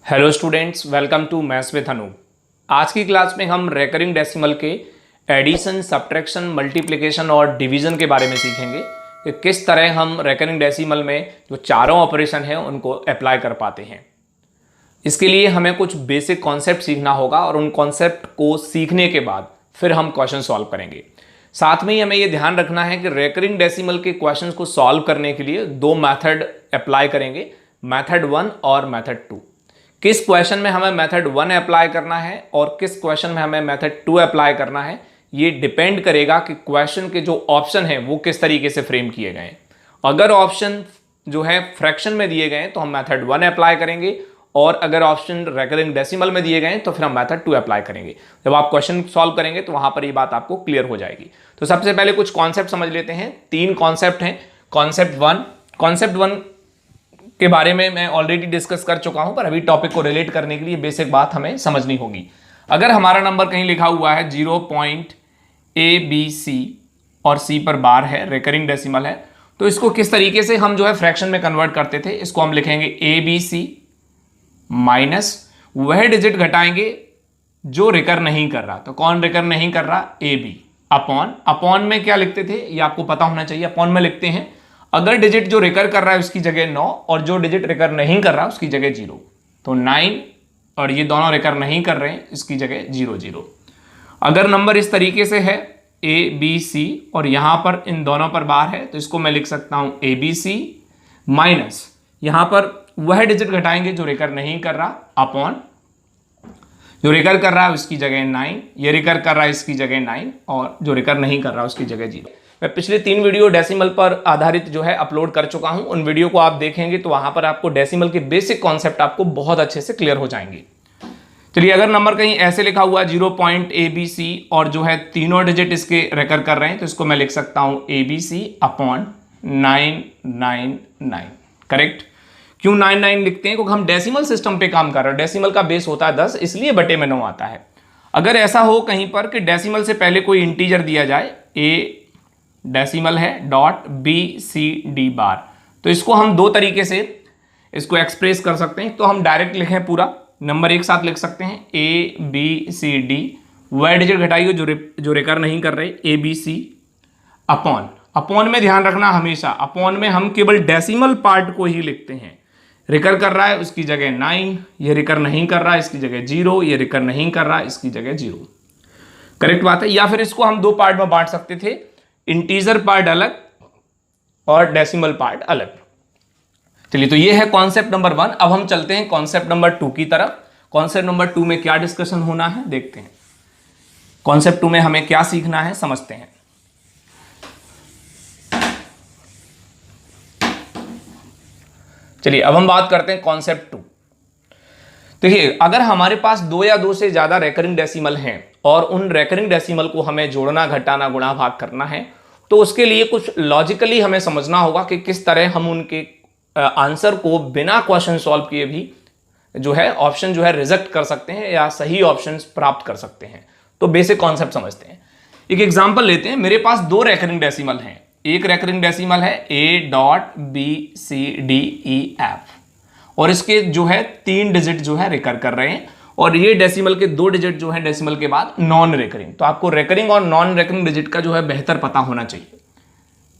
Hello students, welcome to maths with Anoop. आज की class में हम रेकरिंग डेसिमल के एडिशन, सब्ट्रैक्शन, मल्टीप्लिकेशन और डिवीजन के बारे में सीखेंगे कि किस तरह हम रेकरिंग डेसिमल में जो चारों ऑपरेशन हैं उनको अप्लाई कर पाते हैं। इसके लिए हमें कुछ बेसिक कॉन्सेप्ट सीखना होगा और उन कॉन्सेप्ट को सीखने के बाद फिर हम क्वेश्चन सॉल्व करेंगे। साथ में ही हमें ये ध्यान रखना है कि रेकरिंग डेसिमल के क्वेश्चंस को सॉल्व करने के लिए दो मेथड अप्लाई करेंगे, मेथड 1 और मेथड 2। किस क्वेश्चन में हमें मेथड 1 अप्लाई करना है और किस क्वेश्चन में हमें मेथड 2 अप्लाई करना है, ये डिपेंड करेगा कि क्वेश्चन के जो ऑप्शन हैं वो किस तरीके से फ्रेम किए गए हैं। अगर ऑप्शन जो है फ्रैक्शन में दिए गए हैं तो हम मेथड 1 अप्लाई करेंगे, और अगर ऑप्शन रेकरिंग डेसिमल में दिए गए हैं तो फिर हम मेथड 2 अप्लाई करेंगे। जब आप क्वेश्चन सॉल्व करेंगे तो वहां पर ये बात आपको क्लियर हो जाएगी। तो सबसे पहले कुछ कॉन्सेप्ट समझ लेते हैं। 3 कॉन्सेप्ट हैं। कॉन्सेप्ट 1 के बारे में मैं ऑलरेडी डिस्कस कर चुका हूं, पर अभी टॉपिक को रिलेट करने के लिए बेसिक बात हमें समझनी होगी। अगर हमारा नंबर कहीं लिखा हुआ है 0.ABC और C पर बार है, रेकरिंग डेसिमल है, तो इसको किस तरीके से हम जो है फ्रैक्शन में कन्वर्ट करते थे, इसको हम लिखेंगे ABC माइनस वह डिजिट घटाएंगे जो रिकर नहीं कर रहा। तो कौन रिकर नहीं कर रहा? AB अपॉन में क्या लिखते थे ये आपको पता होना चाहिए। अपॉन में लिखते हैं अगर डिजिट जो रिकर कर रहा है उसकी जगह 9 और जो डिजिट रिकर नहीं कर रहा उसकी जगह 0, तो 9 और ये दोनों रिकर नहीं कर रहे हैं, इसकी जगह 0। अगर नंबर इस तरीके से है ABC और यहां पर इन दोनों पर बार है, तो इसको मैं लिख सकता हूं ABC माइनस यहां पर वह डिजिट घटाएंगे जो रिकर नहीं कर रहा, अपॉन जो रिकर कर रहा है उसकी जगह 9, ये रिकर कर रहा है इसकी जगह 9 और जो रिकर नहीं कर रहा उसकी जगह 0। मैं पिछले 3 वीडियो डेसिमल पर आधारित जो है अपलोड कर चुका हूं। उन वीडियो को आप देखेंगे तो वहां पर आपको डेसिमल के बेसिक कॉन्सेप्ट आपको बहुत अच्छे से क्लियर हो जाएंगे। चलिए, अगर नंबर कहीं ऐसे लिखा हुआ 0.ABC और जो है तीनों डिजिट इसके रेकर कर रहे हैं, तो इसको मैं लिख सकता हूं ABC अपॉन 999। करेक्ट। क्यों 99 लिखते हैं? क्योंकि हम डेसिमल सिस्टम पे काम कर रहे हैं। डेसिमल का बेस होता है 10, इसलिए बटे में 9 आता है। अगर ऐसा हो कहीं पर कि डेसिमल से पहले कोई इंटीजर दिया जाए, A डेसिमल है .BCD बार, तो इसको हम दो तरीके से इसको एक्सप्रेस कर सकते हैं। तो हम डायरेक्ट लिखें, पूरा नंबर एक साथ लिख सकते हैं ABCD, वह डिजिट घटाइए जो रिकर नहीं कर रहे, ABC अपॉन में ध्यान रखना हमेशा, अपॉन में हम केवल डेसिमल पार्ट को ही लिखते हैं। रिकर कर रहा है उसकी जगह 9, ये रिकर नहीं कर रहा है इसकी जगह 0, ये रिकर नहीं कर रहा है इसकी जगह 0। करेक्ट बात है। या फिर इसको हम दो पार्ट में बांट सकते थे, इंटीजर पार्ट अलग और डेसिमल पार्ट अलग। चलिए, तो ये है कॉन्सेप्ट नंबर 1। अब हम चलते हैं कॉन्सेप्ट नंबर 2 की तरफ। कॉन्सेप्ट नंबर 2 में क्या डिस्कशन होना है देखते हैं। कॉन्सेप्ट 2 में हमें क्या सीखना है समझते हैं। चलिए, अब हम बात करते हैं कॉन्सेप्ट 2। देखिए, अगर हमारे पास 2 या 2 से ज्यादा रेकरिंग डेसिमल हैं और उन रेकरिंग डेसिमल को हमें जोड़ना, घटाना, गुणा, भाग करना है, तो उसके लिए कुछ लॉजिकली हमें समझना होगा कि किस तरह हम उनके आंसर को बिना क्वेश्चन सॉल्व किए भी जो है ऑप्शन जो है रिजेक्ट कर सकते हैं या सही ऑप्शंस प्राप्त कर सकते हैं। तो बेसिक कॉन्सेप्ट समझते हैं। एक एग्जांपल लेते हैं। मेरे पास 2 रेकरिंग डेसिमल हैं। एक रेकरिंग डेसिमल है A.BCDEF और इसके जो है 3 डिजिट जो है रिकर कर रहे हैं, और ये डेसिमल के 2 डिजिट जो है डेसिमल के बाद नॉन रेकरिंग। तो आपको रेकरिंग और नॉन रेकरिंग डिजिट का जो है बेहतर पता होना चाहिए।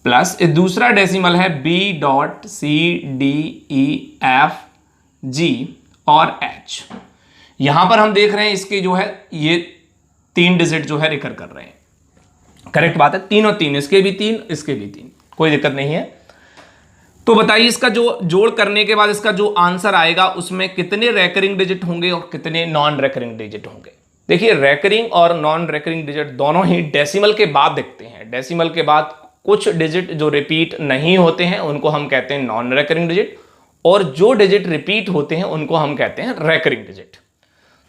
प्लस दूसरा डेसिमल है B.CDEFG और H। यहां पर हम देख रहे हैं इसके जो है ये 3 डिजिट जो है रिकर कर रहे हैं। करेक्ट बात है। 3 और 3, इसके भी 3, इसके भी 3, कोई दिक्कत नहीं है। तो बताइए, इसका जो जोड़ करने के बाद इसका जो आंसर आएगा उसमें कितने रेकरिंग डिजिट होंगे और कितने नॉन रेकरिंग डिजिट होंगे। देखिए, रेकरिंग और नॉन रेकरिंग डिजिट दोनों ही डेसिमल के बाद दिखते हैं। डेसिमल के बाद कुछ डिजिट जो रिपीट नहीं होते हैं उनको हम कहते हैं नॉन रेकरिंग डिजिट, और जो डिजिट रिपीट होते हैं उनको हम कहते हैं रेकरिंग डिजिट।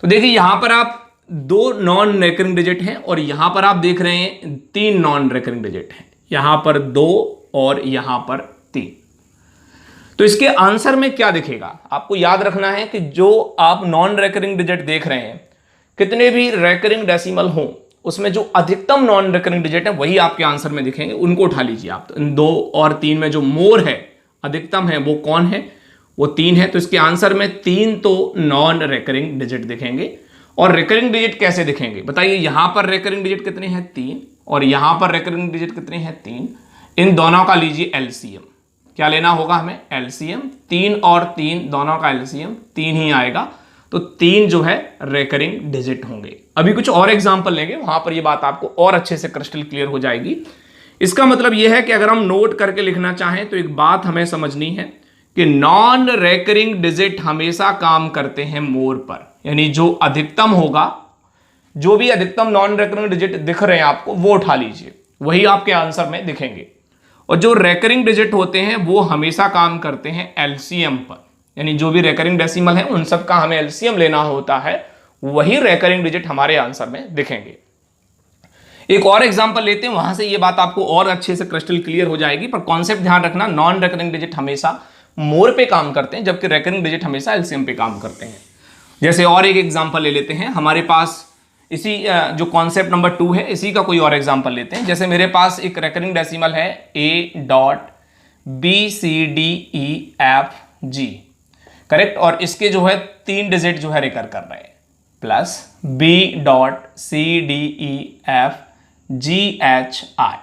तो देखिए, यहां पर आप 2 नॉन रेकरिंग डिजिट हैं और यहां पर आप देख रहे हैं 3 नॉन रेकरिंग डिजिट हैं। यहां पर 2 और यहां पर 3। तो इसके आंसर में क्या दिखेगा? आपको याद रखना है कि जो आप नॉन रेकरिंग डिजिट देख रहे हैं, कितने भी रेकरिंग डेसिमल हो उसमें जो अधिकतम नॉन रेकरिंग डिजिट है वही आपके आंसर में दिखेंगे, उनको उठा लीजिए आप। तो इन 2 और 3 में जो मोर है, अधिकतम है, वो कौन है? वो 3 है। तो इसके आंसर में 3 तो नॉन रेकरिंग डिजिट दिखेंगे। और रेकरिंग डिजिट कैसे दिखेंगे बताइए, यहां पर रेकरिंग डिजिट कितने हैं 3 और यहां पर रेकरिंग डिजिट कितने हैं 3। इन दोनों का लीजिए एलसीएम। क्या लेना होगा हमें, एलसीएम। 3 और 3 दोनों का एलसीएम 3 ही आएगा, तो 3 जो है रेकरिंग डिजिट होंगे। अभी कुछ और एग्जांपल लेंगे, वहां पर ये बात आपको और अच्छे से क्रिस्टल क्लियर हो जाएगी। इसका मतलब यह है कि अगर हम नोट करके लिखना चाहें तो एक बात हमें समझनी है कि नॉन रेकरिंग डिजिट हमेशा काम करते हैं मोर पर, यानी जो अधिकतम होगा, जो भी अधिकतम नॉन रेकरिंग डिजिट दिख रहे हैं आपको वो उठा लीजिए, वही आपके आंसर में दिखेंगे। और जो रेकरिंग डिजिट होते हैं वो हमेशा काम करते हैं एलसीएम पर, यानी जो भी रेकरिंग डेसिमल है उन सब का हमें एलसीएम लेना होता है, वही रेकरिंग डिजिट हमारे आंसर में दिखेंगे। एक और एग्जांपल लेते हैं, वहां से ये बात आपको और अच्छे से क्रिस्टल क्लियर हो जाएगी। पर कॉन्सेप्ट ध्यान रखना, नॉन रेकरिंग डिजिट हमेशा मोर पे काम करते हैं जबकि रेकरिंग डिजिट हमेशा एलसीएम पे काम करते हैं। जैसे और एक एग्जांपल ले लेते हैं, हमारे पास इसी जो कॉन्सेप्ट नंबर 2 है इसी का कोई और एग्जांपल लेते हैं। जैसे मेरे पास एक रेकरिंग डेसिमल है A.BCDEFG, करेक्ट, और इसके जो है 3 डिजिट जो है रेकर कर रहे हैं, प्लस B.CDEFGHI,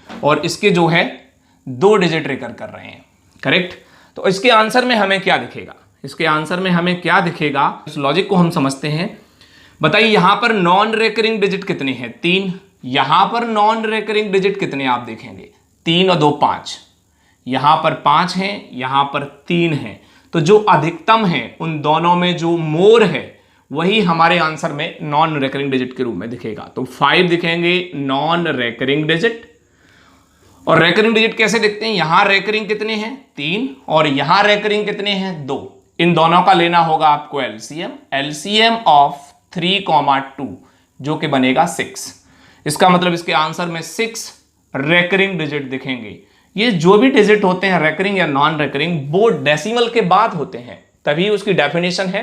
और इसके जो है 2 डिजिट रेकर कर रहे हैं, करेक्ट। तो इसके आंसर में हमें क्या दिखेगा, इसके आंसर में हमें क्या दिखेगा, इस लॉजिक को हम समझते हैं। बताइए यहां पर नॉन रेकरिंग डिजिट कितने हैं 3, यहां पर नॉन रेकरिंग डिजिट कितने आप देखेंगे 3 और 2 5, यहां पर 5 हैं, यहां पर 3 हैं। तो जो अधिकतम है उन दोनों में जो मोर है वही हमारे आंसर में नॉन रेकरिंग डिजिट के रूप में दिखेगा। तो 5 दिखेंगे नॉन रेकरिंग डिजिट। और रेकरिंग डिजिट कैसे दिखते हैं, यहां रेकरिंग कितने हैं 3 और यहां रेकरिंग कितने हैं 2। इन दोनों का लेना होगा आपको एलसीएम, एलसीएम ऑफ 3,2 जो कि बनेगा 6। इसका मतलब इसके आंसर में 6 रेकरिंग डिजिट दिखेंगे। ये जो भी डिजिट होते हैं रेकरिंग या नॉन रेकरिंग वो डेसिमल के बाद होते हैं, तभी उसकी डेफिनेशन है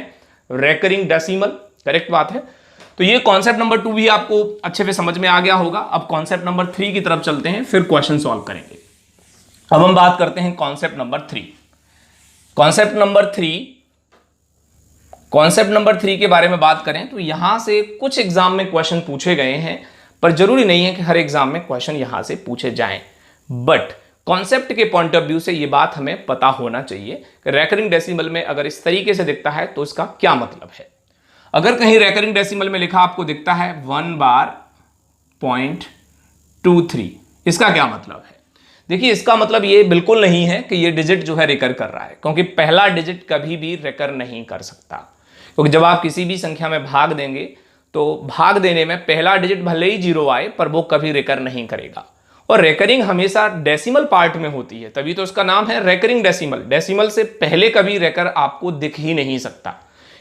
रेकरिंग डेसिमल, करेक्ट बात है। तो ये कॉन्सेप्ट नंबर 2 भी आपको अच्छे से समझ में आ गया होगा। अब कॉन्सेप्ट नंबर 3 की तरफ चलते हैं, फिर क्वेश्चन सॉल्व करेंगे। अब हम बात करते हैं कॉन्सेप्ट नंबर 3। कॉन्सेप्ट नंबर 3 के बारे में बात करें तो यहां से कुछ एग्जाम में क्वेश्चन पूछे गए हैं, पर जरूरी नहीं है कि हर एग्जाम में क्वेश्चन यहां से पूछे जाएं। बट कॉन्सेप्ट के पॉइंट ऑफ व्यू से यह बात हमें पता होना चाहिए कि रेकरिंग डेसिमल में अगर इस तरीके से दिखता है तो इसका क्या मतलब है। अगर कहीं रेकरिंग डेसिमल में लिखा आपको दिखता है 1 बार 0.23, इसका क्या मतलब है। देखिए इसका मतलब ये बिल्कुल नहीं है कि ये डिजिट जो है रेकर कर रहा है, क्योंकि पहला डिजिट कभी भी रेकर नहीं कर सकता। क्योंकि जब आप किसी भी संख्या में भाग देंगे तो भाग देने में पहला डिजिट भले ही 0 आए पर वो कभी रेकर नहीं करेगा। और रेकरिंग हमेशा डेसिमल पार्ट में होती है, तभी तो उसका नाम है रेकरिंग डेसिमल। डेसिमल से पहले कभी रेकर आपको दिख ही नहीं सकता।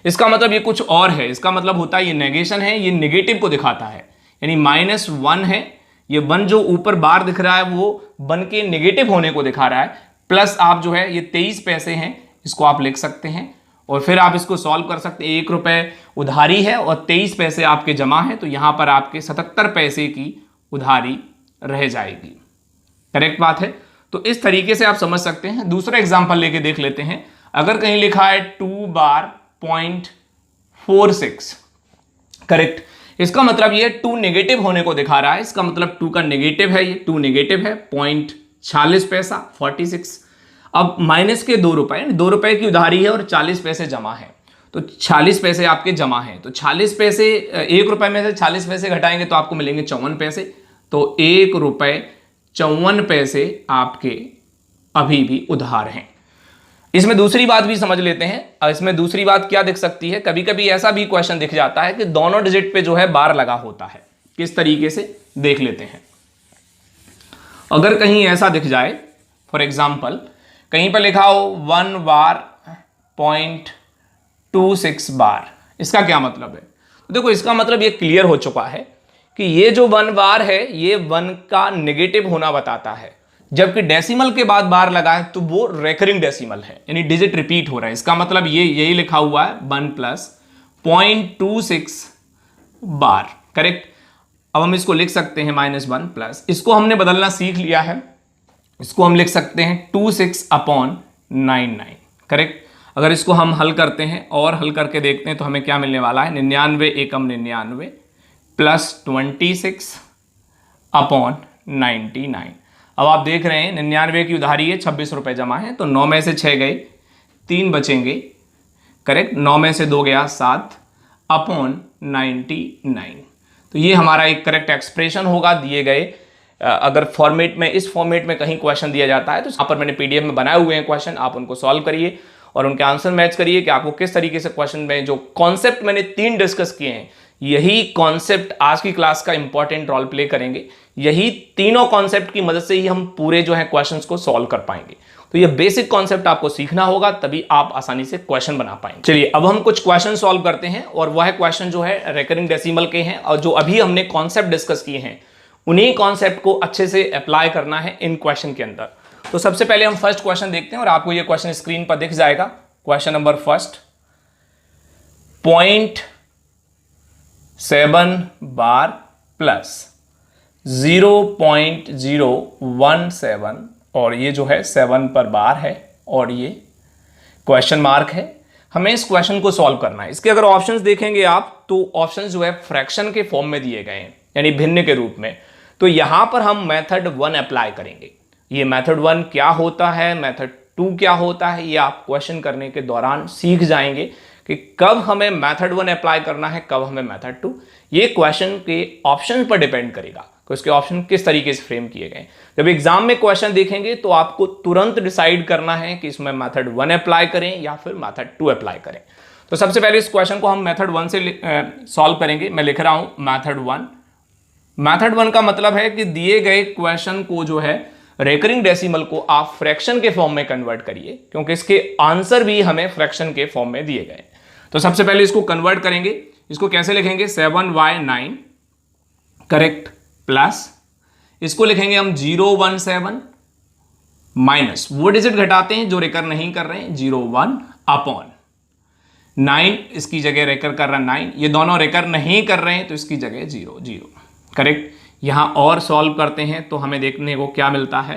इसका मतलब ये कुछ और है, इसका मतलब होता है ये नेगेशन है, ये नेगेटिव को दिखाता है, यानी -1 है, ये 1 जो ऊपर बार दिख रहा है वो 1 के नेगेटिव होने को दिखा रहा है। प्लस आप जो है ये 23 पैसे हैं, इसको आप लिख सकते हैं और फिर आप इसको सॉल्व कर सकते हैं। 1 रुपए उधारी है और 23 पैसे आपके जमा है, तो यहां पर आपके 77 पैसे की उधारी रह जाएगी, करेक्ट बात है। तो इस तरीके से आप समझ सकते हैं। दूसरा एग्जांपल लेके देख लेते हैं। अगर कहीं लिखा है 2 बार 0.46, करेक्ट, इसका मतलब ये 2 नेगेटिव होने को दिखा रहा है। इसका मतलब 2 का नेगेटिव है, ये 2 नेगेटिव है, 0.46 पैसा 46। अब माइनस के 2 रुपए, 2 रुपए की उधारी है और 40 पैसे जमा है, तो 40 पैसे आपके जमा हैं। तो 40 पैसे 1 रुपए में से 40 पैसे घटाएंगे तो आपको मिलेंगे 54 पैसे। तो 1 रुपए 54 पैसे आपके अभी भी उधार हैं। इसमें दूसरी बात भी समझ लेते हैं। इसमें दूसरी बात क्या दिख सकती है, कभी कभी ऐसा भी क्वेश्चन दिख जाता है कि दोनों डिजिट पे जो है बार लगा होता है। किस तरीके से देख लेते हैं। अगर कहीं ऐसा दिख जाए, फॉर एग्जाम्पल कहीं पर लिखा हो 1 बार 0.26 बार, इसका क्या मतलब है। तो देखो इसका मतलब ये क्लियर हो चुका है कि ये जो 1 बार है ये 1 का नेगेटिव होना बताता है, जबकि डेसिमल के बाद बार लगा है तो वो रेकरिंग डेसिमल है, यानी डिजिट रिपीट हो रहा है। इसका मतलब ये यही लिखा हुआ है 1 प्लस 0.26 बार, करेक्ट। अब हम इसको लिख सकते हैं -1 प्लस, इसको हमने बदलना सीख लिया है, इसको हम लिख सकते हैं 26/99, करेक्ट। अगर इसको हम हल करते हैं और हल करके देखते हैं तो हमें क्या मिलने वाला है, 99 एकम 99 प्लस 26 अपॉन 99। अब आप देख रहे हैं 99 की उधारी है, 26 रुपये जमा है, तो 9 में से 6 गए, 3 बचेंगे, करेक्ट। 9 में से 2 गया 7 अपॉन 99। तो ये हमारा एक करेक्ट एक्सप्रेशन होगा दिए गए। अगर फॉर्मेट में, इस फॉर्मेट में कहीं क्वेश्चन दिया जाता है तो यहाँ पर मैंने पीडीएफ में बनाए हुए हैं क्वेश्चन, आप उनको सॉल्व करिए और उनके आंसर मैच करिए कि आपको किस तरीके से क्वेश्चन में जो कॉन्सेप्ट मैंने 3 डिस्कस किए हैं, यही कॉन्सेप्ट आज की क्लास का इंपॉर्टेंट रोल प्ले करेंगे। यही तीनों कॉन्सेप्ट की मदद से ही हम पूरे जो है क्वेश्चंस को सॉल्व कर पाएंगे। तो ये बेसिक कॉन्सेप्ट आपको सीखना होगा, तभी आप आसानी से क्वेश्चन बना पाएंगे। चलिए अब हम कुछ क्वेश्चन सॉल्व करते हैं और वह क्वेश्चन जो है रेकरिंग डेसिमल के हैं और जो अभी हमने कॉन्सेप्ट डिस्कस किए हैं उन्हीं कॉन्सेप्ट को अच्छे से अप्लाई करना है इन क्वेश्चन के अंदर। तो सबसे पहले हम फर्स्ट क्वेश्चन देखते हैं और आपको ये क्वेश्चन स्क्रीन पर दिख जाएगा। क्वेश्चन नंबर फर्स्ट, 0.7 बार प्लस 0.017 और ये जो है 7 पर बार है और ये क्वेश्चन मार्क है। हमें इस क्वेश्चन को सॉल्व करना है। इसके अगर ऑप्शंस देखेंगे आप तो ऑप्शंस जो है फ्रैक्शन के फॉर्म में दिए गए हैं, यानी भिन्न के रूप में। तो यहां पर हम मेथड 1 अप्लाई करेंगे। ये मेथड 1 क्या होता है, मेथड 2 क्या होता है, ये आप क्वेश्चन करने के दौरान सीख जाएंगे कि कब हमें मेथड 1 अप्लाई करना है, कब हमें मेथड 2। ये क्वेश्चन के ऑप्शन पर डिपेंड करेगा कि उसके ऑप्शन किस तरीके से फ्रेम किए गए। जब एग्जाम में क्वेश्चन देखेंगे तो आपको तुरंत डिसाइड करना है कि इसमें मेथड 1 अप्लाई करें या फिर मेथड 2 अप्लाई करें। तो सबसे पहले इस क्वेश्चन को हम मेथड 1 से सॉल्व करेंगे। मैं लिख रहा हूं मेथड 1। मेथड 1 का मतलब है कि दिए गए क्वेश्चन को जो है रेकरिंग डेसिमल को आप फ्रैक्शन के फॉर्म में कन्वर्ट करिए, क्योंकि इसके आंसर भी हमें फ्रैक्शन के फॉर्म में दिए गए। तो सबसे पहले इसको कन्वर्ट करेंगे। इसको कैसे लिखेंगे, 7y9 करेक्ट प्लस इसको लिखेंगे हम 017 माइनस वो डिजिट घटाते हैं जो रेकर नहीं कर रहे हैं, 01 अपॉन 9, इसकी जगह रेकर कर रहा है 9, ये दोनों रेकर नहीं कर रहे हैं तो इसकी जगह 0 करेक्ट। यहां और सॉल्व करते हैं तो हमें देखने को क्या मिलता है,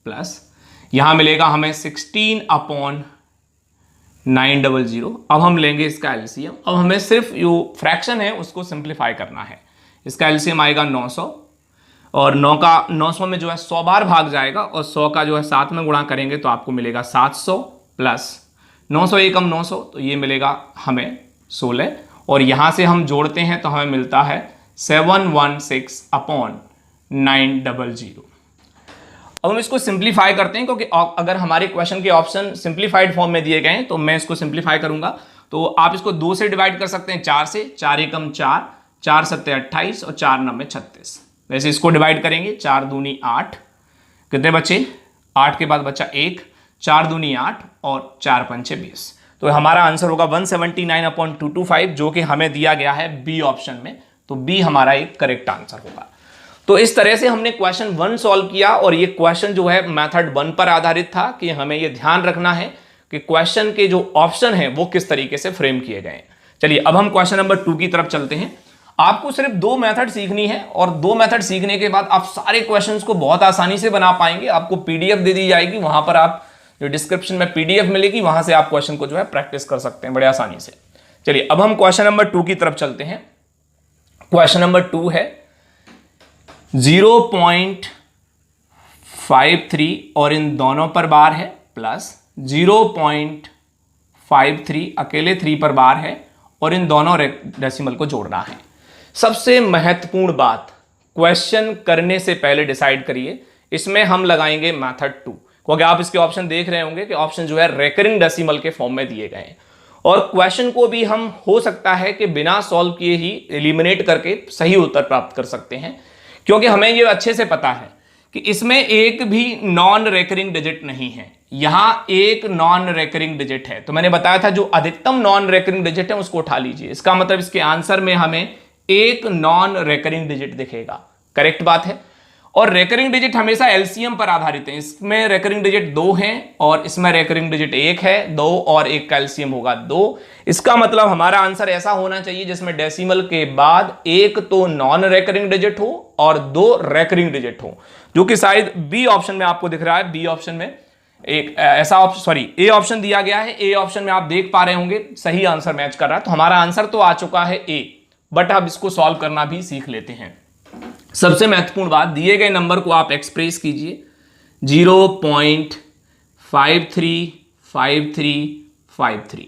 प्लस यहां मिलेगा हमें 16 अपॉन 900। अब हम लेंगे इसका एलसीएम। अब हमें सिर्फ जो फ्रैक्शन है उसको सिंप्लीफाई करना है। इसका एलसीएम आएगा 900 और 900 में जो है 100 बार भाग जाएगा और 100 का जो है 7 में गुणा करेंगे तो आपको मिलेगा 700 प्लस 900 एकम 900, तो ये मिलेगा हमें 16 और यहां से हम जोड़ते हैं तो हमें मिलता है 716 अपॉन 900। अब हम इसको सिंप्लीफाई करते हैं, क्योंकि अगर हमारे क्वेश्चन के ऑप्शन सिंप्लीफाइड फॉर्म में दिए गए हैं तो मैं इसको सिंप्लीफाई करूंगा। तो आप इसको 2 से डिवाइड कर सकते हैं, 4 से, 4 एकम 4, 4 सत्ते 28 और 4 नम 36। वैसे इसको डिवाइड करेंगे, 4 दूनी 8, कितने बचे, 8 के बाद बचा 1, 4 दूनी 8 और 4 पंचे 20। तो हमारा आंसर होगा 179/225 जो कि हमें दिया गया है बी ऑप्शन में। तो बी हमारा एक करेक्ट आंसर होगा। तो इस तरह से हमने क्वेश्चन 1 सॉल्व किया और ये क्वेश्चन जो है मेथड 1 पर आधारित था कि हमें ये ध्यान रखना है कि क्वेश्चन के जो ऑप्शन है वो किस तरीके से फ्रेम किए गए। चलिए अब हम क्वेश्चन नंबर 2 की तरफ चलते हैं। आपको सिर्फ 2 मेथड सीखनी है और 2 मेथड सीखने के बाद आप सारे क्वेश्चंस को बहुत आसानी से बना पाएंगे। आपको पीडीएफ दे दी जाएगी, वहां पर आप जो डिस्क्रिप्शन में पीडीएफ मिलेगी वहां से आप क्वेश्चन को जो है प्रैक्टिस कर सकते हैं बड़े आसानी से। चलिए अब हम क्वेश्चन नंबर 2 की तरफ चलते हैं। क्वेश्चन नंबर 2 है 0.53 और इन दोनों पर बार है, प्लस 0.53 अकेले 3 पर बार है और इन दोनों डेसिमल को जोड़ना है। सबसे महत्वपूर्ण बात, क्वेश्चन करने से पहले डिसाइड करिए, इसमें हम लगाएंगे मेथड 2, क्योंकि आप इसके ऑप्शन देख रहे होंगे कि ऑप्शन जो है रेकरिंग डेसिमल के फॉर्म में दिए गए हैं और क्वेश्चन को भी हम हो सकता है कि बिना सॉल्व किए ही एलिमिनेट करके सही उत्तर प्राप्त कर सकते हैं, क्योंकि हमें यह अच्छे से पता है कि इसमें एक भी नॉन रेकरिंग डिजिट नहीं है। यहां एक नॉन रेकरिंग डिजिट है, तो मैंने बताया था जो अधिकतम नॉन रेकरिंग डिजिट है उसको उठा लीजिए। इसका मतलब इसके आंसर में हमें एक नॉन रेकरिंग डिजिट दिखेगा। करेक्ट बात है। और रेकरिंग डिजिट हमेशा एलसीएम पर आधारित है। इसमें रेकरिंग डिजिट 2 हैं और इसमें रेकरिंग डिजिट 1 है, 2 और 1 का एलसीएम होगा 2। इसका मतलब हमारा आंसर ऐसा होना चाहिए जिसमें डेसिमल के बाद एक तो नॉन रेकरिंग डिजिट हो और 2 रेकरिंग डिजिट हो, जो कि शायद बी ऑप्शन में आपको दिख रहा है। बी ऑप्शन में एक ऐसा ऑप्शन, सॉरी ए ऑप्शन दिया गया है। ए ऑप्शन में आप देख पा रहे होंगे सही आंसर मैच कर रहा है, तो हमारा आंसर तो आ चुका है ए, बट अब इसको सॉल्व करना भी सीख लेते हैं। सबसे महत्वपूर्ण बात, दिए गए नंबर को आप एक्सप्रेस कीजिए 0.535353।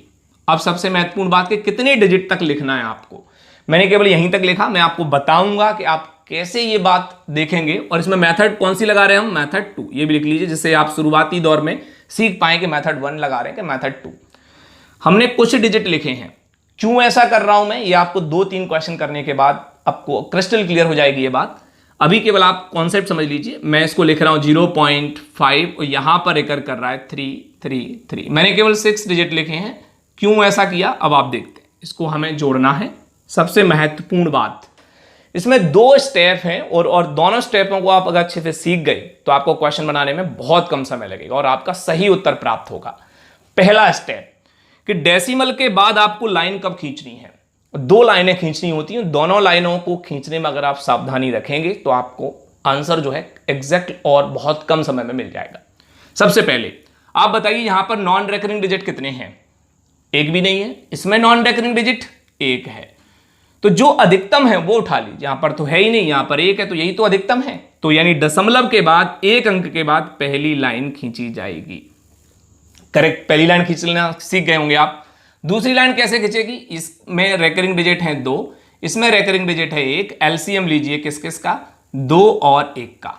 अब सबसे महत्वपूर्ण बात कि कितने डिजिट तक लिखना है आपको। मैंने केवल यहीं तक लिखा, मैं आपको बताऊंगा कि आप कैसे ये बात देखेंगे। और इसमें मेथड कौन सी लगा रहे हैं हम, मेथड 2, ये भी लिख लीजिए, जिससे आप शुरुआती दौर में सीख पाए कि मेथड 1 लगा रहे हैं कि मेथड 2। हमने कुछ डिजिट लिखे हैं। क्यों ऐसा कर रहा हूं मैं, ये आपको 2-3 क्वेश्चन करने के बाद आपको क्रिस्टल क्लियर हो जाएगी ये बात। अभी केवल आप कॉन्सेप्ट समझ लीजिए। मैं इसको लिख रहा हूं 0.5 और यहां पर एकर कर रहा है 333। मैंने केवल 6 डिजिट लिखे हैं। क्यों ऐसा किया, अब आप देखते हैं। इसको हमें जोड़ना है। सबसे महत्वपूर्ण बात, इसमें 2 स्टेप हैं और दोनों स्टेपों को आप अगर अच्छे से सीख गए तो आपको क्वेश्चन बनाने में बहुत कम समय लगेगा और आपका सही उत्तर प्राप्त होगा। पहला स्टेप कि डेसिमल के बाद आपको लाइन कब खींचनी है। 2 लाइनें खींचनी होती हैं। दोनों लाइनों को खींचने में अगर आप सावधानी रखेंगे तो आपको आंसर जो है एग्जैक्ट और बहुत कम समय में मिल जाएगा। सबसे पहले आप बताइए यहां पर नॉन रेकरिंग डिजिट कितने हैं, एक भी नहीं है। इसमें नॉन रेकरिंग डिजिट 1 है, तो जो अधिकतम है वो उठा लीजिए। यहां पर तो है ही नहीं, यहां पर 1 है, तो यही तो अधिकतम है। तो यानी दशमलव के बाद 1 अंक के बाद पहली लाइन खींची जाएगी। करेक्ट, पहली लाइन खींच लेना सीख गए होंगे आप। दूसरी लाइन कैसे खींचेगी, इसमें रेकरिंग डिजिट है 2, इसमें रेकरिंग डिजिट है 1। एलसीएम लीजिए किस किस का, 2 और 1 का,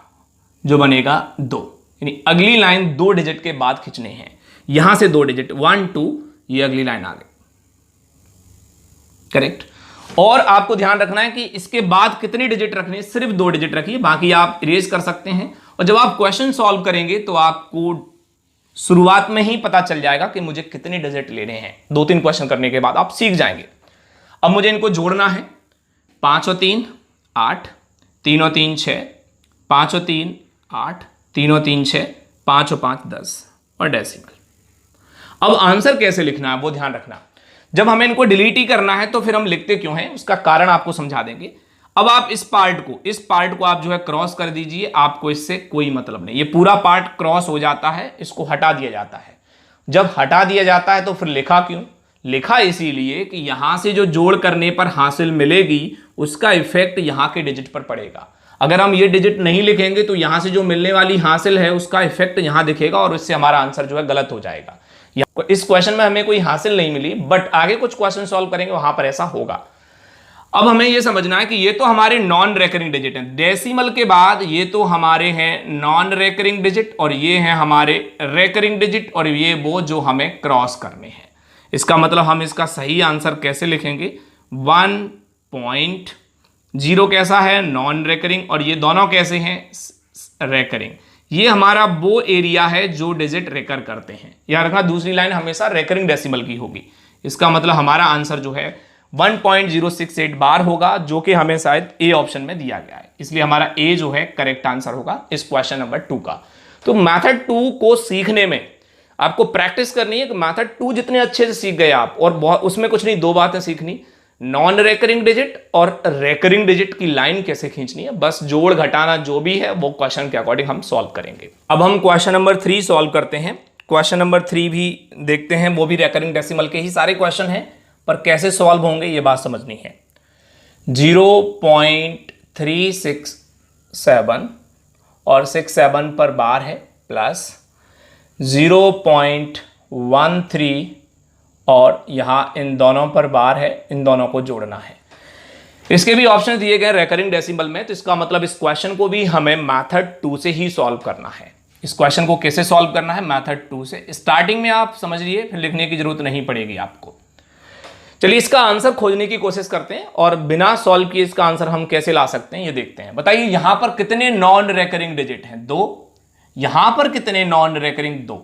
जो बनेगा 2। यानी अगली लाइन 2 डिजिट के बाद खींचने हैं। यहां से 2 डिजिट 1 2, ये अगली लाइन आ गई। करेक्ट। और आपको ध्यान रखना है कि इसके बाद कितने डिजिट रखने, सिर्फ 2 डिजिट रखिए, बाकी आप इरेज कर सकते हैं। और जब आप क्वेश्चन सॉल्व करेंगे तो आपको शुरुआत में ही पता चल जाएगा कि मुझे कितने डिजिट लेने हैं। 2-3 क्वेश्चन करने के बाद आप सीख जाएंगे। अब मुझे इनको जोड़ना है। 5 और 3 8, 3 और 3 6, 5 और 3 8, 3 और 3 6, 5 और 5 10 और डेसिमल। अब आंसर कैसे लिखना है वो ध्यान रखना। जब हमें इनको डिलीट ही करना है तो फिर हम लिखते क्यों हैं, उसका कारण आपको समझा देंगे। अब आप इस पार्ट को आप जो है क्रॉस कर दीजिए, आपको इससे कोई मतलब नहीं। ये पूरा पार्ट क्रॉस हो जाता है, इसको हटा दिया जाता है। जब हटा दिया जाता है तो फिर लिखा क्यों, लिखा इसीलिए कि यहां से जो जोड़ करने पर हासिल मिलेगी उसका इफेक्ट यहां के डिजिट पर पड़ेगा। अगर हम ये डिजिट नहीं लिखेंगे तो यहां से जो मिलने वाली हासिल है उसका इफेक्ट यहां दिखेगा और इससे हमारा आंसर जो है गलत हो जाएगा। इस क्वेश्चन में हमें कोई हासिल नहीं मिली, बट आगे कुछ क्वेश्चन सॉल्व करेंगे वहां पर ऐसा होगा। अब हमें यह समझना है कि ये तो हमारे नॉन रेकरिंग डिजिट हैं। डेसिमल के बाद ये तो हमारे हैं नॉन रेकरिंग डिजिट और ये हैं हमारे रेकरिंग डिजिट, और ये वो जो हमें क्रॉस करने हैं। इसका मतलब हम इसका सही आंसर कैसे लिखेंगे, 1.0 कैसा है, नॉन रेकरिंग, और ये दोनों कैसे हैं, रेकरिंग। ये हमारा वो एरिया है जो डिजिट रेकर करते हैं। याद रखना दूसरी लाइन हमेशा रेकरिंग डेसिमल की होगी। इसका मतलब हमारा आंसर जो है 1.068 बार होगा, जो कि हमें शायद ए ऑप्शन में दिया गया है। इसलिए हमारा ए जो है करेक्ट आंसर होगा इस क्वेश्चन नंबर 2 का। तो मेथड 2 को सीखने में आपको प्रैक्टिस करनी है कि मेथड 2 जितने अच्छे से सीख गए आप, और बहुत उसमें कुछ नहीं, 2 बातें सीखनी, नॉन रेकरिंग डिजिट और रेकरिंग डिजिट की लाइन कैसे खींचनी है। बस जोड़ घटाना जो भी है वो क्वेश्चन के अकॉर्डिंग हम सॉल्व करेंगे। अब हम क्वेश्चन नंबर 3 सॉल्व करते हैं। क्वेश्चन नंबर 3 भी देखते हैं, वो भी रेकरिंग डेसिमल के ही सारे क्वेश्चन हैं, पर कैसे सॉल्व होंगे ये बात समझनी है। 0.367 और 67 पर बार है, प्लस 0.13 और यहां इन दोनों पर बार है, इन दोनों को जोड़ना है। इसके भी ऑप्शन दिए गए रेकरिंग डेसिमल में, तो इसका मतलब इस क्वेश्चन को भी हमें मेथड 2 से ही सॉल्व करना है। इस क्वेश्चन को कैसे सॉल्व करना है, मेथड 2 से। स्टार्टिंग में आप समझ लिए, फिर लिखने की जरूरत नहीं पड़ेगी आपको। चलिए इसका आंसर खोजने की कोशिश करते हैं और बिना सॉल्व किए इसका आंसर हम कैसे ला सकते हैं ये देखते हैं। बताइए यहां पर कितने नॉन रेकरिंग डिजिट हैं, 2। यहां पर कितने नॉन रेकरिंग, 2।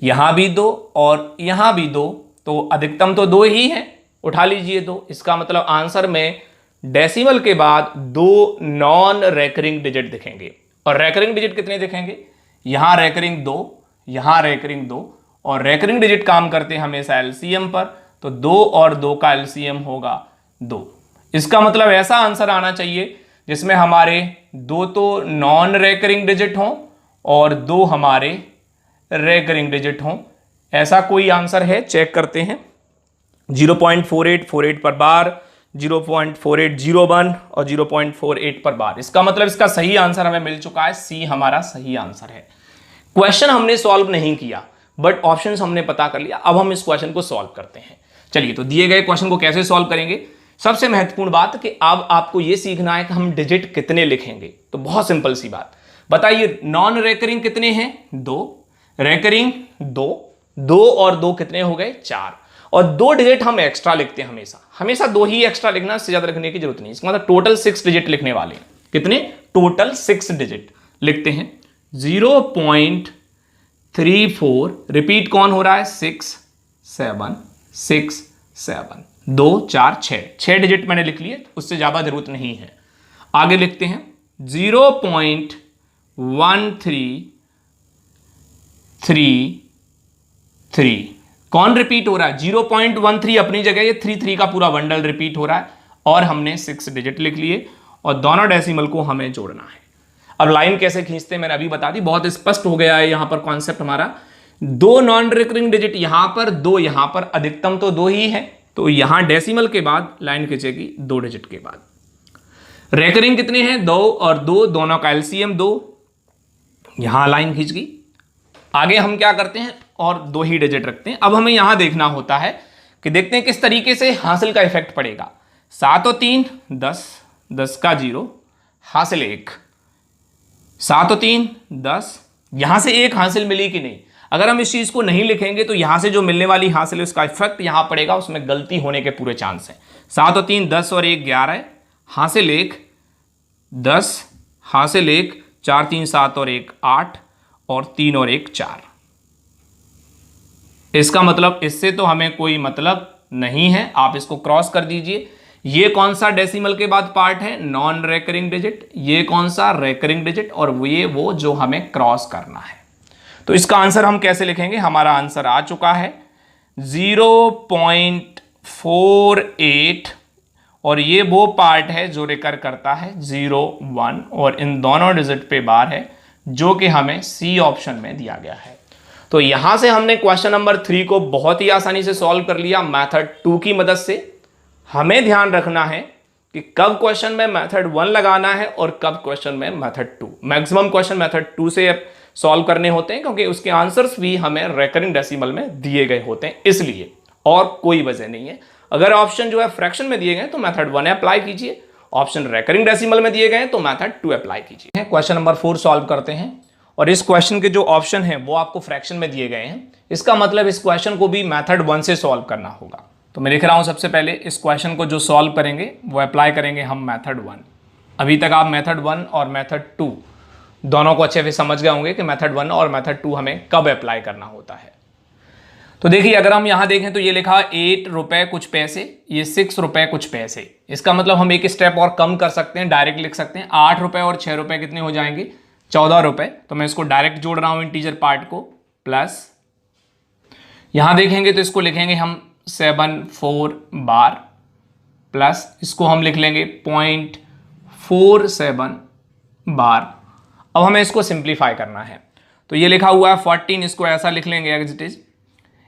यहां भी 2 और यहां भी 2, तो अधिकतम तो 2 ही है, उठा लीजिए 2। इसका मतलब आंसर में डेसिमल के बाद 2 नॉन रेकरिंग डिजिट दिखेंगे। और रेकरिंग डिजिट कितने दिखेंगे, यहां रेकरिंग 2, यहां रेकरिंग 2, और रेकरिंग डिजिट काम करते हैं हमेशा एलसीएम पर, तो 2 और 2 का एलसीएम होगा 2। इसका मतलब ऐसा आंसर आना चाहिए जिसमें हमारे 2 तो नॉन रेकरिंग डिजिट हों और 2 हमारे रेकरिंग डिजिट हों। ऐसा कोई आंसर है? चेक करते हैं। 0.4848 पर बार, 0.4801 और 0.48 पर बार। इसका मतलब इसका सही आंसर हमें मिल चुका है, सी हमारा सही आंसर है। क्वेश्चन हमने सॉल्व नहीं किया बट ऑप्शंस हमने पता कर लिया। अब हम इस क्वेश्चन को सॉल्व करते हैं। चलिए, तो दिए गए क्वेश्चन को कैसे सॉल्व करेंगे? सबसे महत्वपूर्ण बात कि अब आपको यह सीखना है कि हम डिजिट कितने लिखेंगे। तो बहुत सिंपल सी बात, बताइए नॉन रेकरिंग कितने हैं? 2, रेकरिंग 2, 2 और 2 कितने हो गए? 4। और 2 डिजिट हम एक्स्ट्रा लिखते हैं, हमेशा 2 ही एक्स्ट्रा लिखना, इससे ज्यादा लिखने की जरूरत नहीं। इसका मतलब टोटल 6 डिजिट लिखने वाले हैं। कितने? टोटल 6 डिजिट लिखते हैं। 0.34 रिपीट कौन हो रहा है? 6 7 6 7 2 4 6 डिजिट मैंने लिख लिए, उससे ज्यादा जरूरत नहीं है। आगे लिखते हैं 0.1333 कौन रिपीट हो रहा है? 0.13 अपनी जगह, ये 33 का पूरा बंडल रिपीट हो रहा है और हमने 6 डिजिट लिख लिए और दोनों डेसिमल को हमें जोड़ना है। अब लाइन कैसे खींचते हैं मैंने अभी बता दी, बहुत स्पष्ट हो गया है यहां पर कॉन्सेप्ट हमारा। 2 नॉन रिकरिंग डिजिट यहां पर, 2 यहां पर, अधिकतम तो 2 ही है, तो यहां डेसिमल के बाद लाइन खींचेगी 2 डिजिट के बाद। रेकरिंग कितने हैं? 2 और 2, दोनों का एलसीएम 2, यहां लाइन खींच गई। आगे हम क्या करते हैं? और 2 ही डिजिट रखते हैं। अब हमें यहां देखना होता है कि देखते हैं किस तरीके से हासिल का इफेक्ट पड़ेगा। 7 और 3 10, 10 का 0, हासिल 1, 7 और 3 10, यहां से 1 हासिल मिली कि नहीं? अगर हम इस चीज को नहीं लिखेंगे तो यहां से जो मिलने वाली हासिल है उसका इफेक्ट यहां पड़ेगा, उसमें गलती होने के पूरे चांस हैं। 7 और 3 10 और 1 11, हासिल 1 10, हासिल 1, 4 3 7 और 1 8 और 3 और 1 4। इसका मतलब इससे तो हमें कोई मतलब नहीं है, आप इसको क्रॉस कर दीजिए। ये कौन सा डेसिमल के बाद पार्ट है? Non recurring digit. ये कौन सा? Recurring digit. और ये वो जो हमें क्रॉस करना है। तो इसका आंसर हम कैसे लिखेंगे? हमारा आंसर आ चुका है 0.48 और ये वो पार्ट है जो रिकर करता है 0 1 और इन दोनों डिजिट पे बार है, जो कि हमें सी ऑप्शन में दिया गया है। तो यहां से हमने क्वेश्चन नंबर 3 को बहुत ही आसानी से सॉल्व कर लिया मेथड 2 की मदद से। हमें ध्यान रखना है कि कब क्वेश्चन में मेथड 1 लगाना है और कब क्वेश्चन में मेथड 2। मैक्सिमम क्वेश्चन मेथड 2 से सॉल्व करने होते हैं क्योंकि उसके आंसर्स भी हमें रेकरिंग डेसिमल में दिए गए होते हैं, इसलिए, और कोई वजह नहीं है। अगर ऑप्शन जो है फ्रैक्शन में दिए गए तो मेथड 1 अप्लाई कीजिए, ऑप्शन रेकरिंग डेसिमल में दिए गए तो मेथड 2 अप्लाई कीजिए। क्वेश्चन नंबर 4 सॉल्व करते हैं और इस क्वेश्चन के जो ऑप्शन है वो आपको फ्रैक्शन में दिए गए हैं। इसका मतलब इस क्वेश्चन को भी मेथड 1 से सॉल्व करना होगा। तो मैं लिख रहा हूं सबसे पहले इस क्वेश्चन को जो सॉल्व करेंगे वो अप्लाई करेंगे हम मेथड 1। अभी तक आप मेथड 1 और मेथड 2 दोनों को अच्छे से समझ गए होंगे कि मेथड 1 और मेथड 2 हमें कब अप्लाई करना होता है। तो देखिए, अगर हम यहां देखें तो ये लिखा 8 रुपए कुछ पैसे, ये 6 रुपए कुछ पैसे। इसका मतलब हम एक स्टेप और कम कर सकते हैं, डायरेक्ट लिख सकते हैं। 8 रुपए और 6 रुपए कितने हो जाएंगे? 14 रुपए। तो मैं इसको डायरेक्ट जोड़ रहा हूं इंटीजर पार्ट को, प्लस यहां देखेंगे तो इसको लिखेंगे हम 74 बार, प्लस इसको हम लिख लेंगे 0.47 बार। अब हमें इसको सिंप्लीफाई करना है, तो ये लिखा हुआ है 14, इसको ऐसा लिख लेंगे एज इट इज।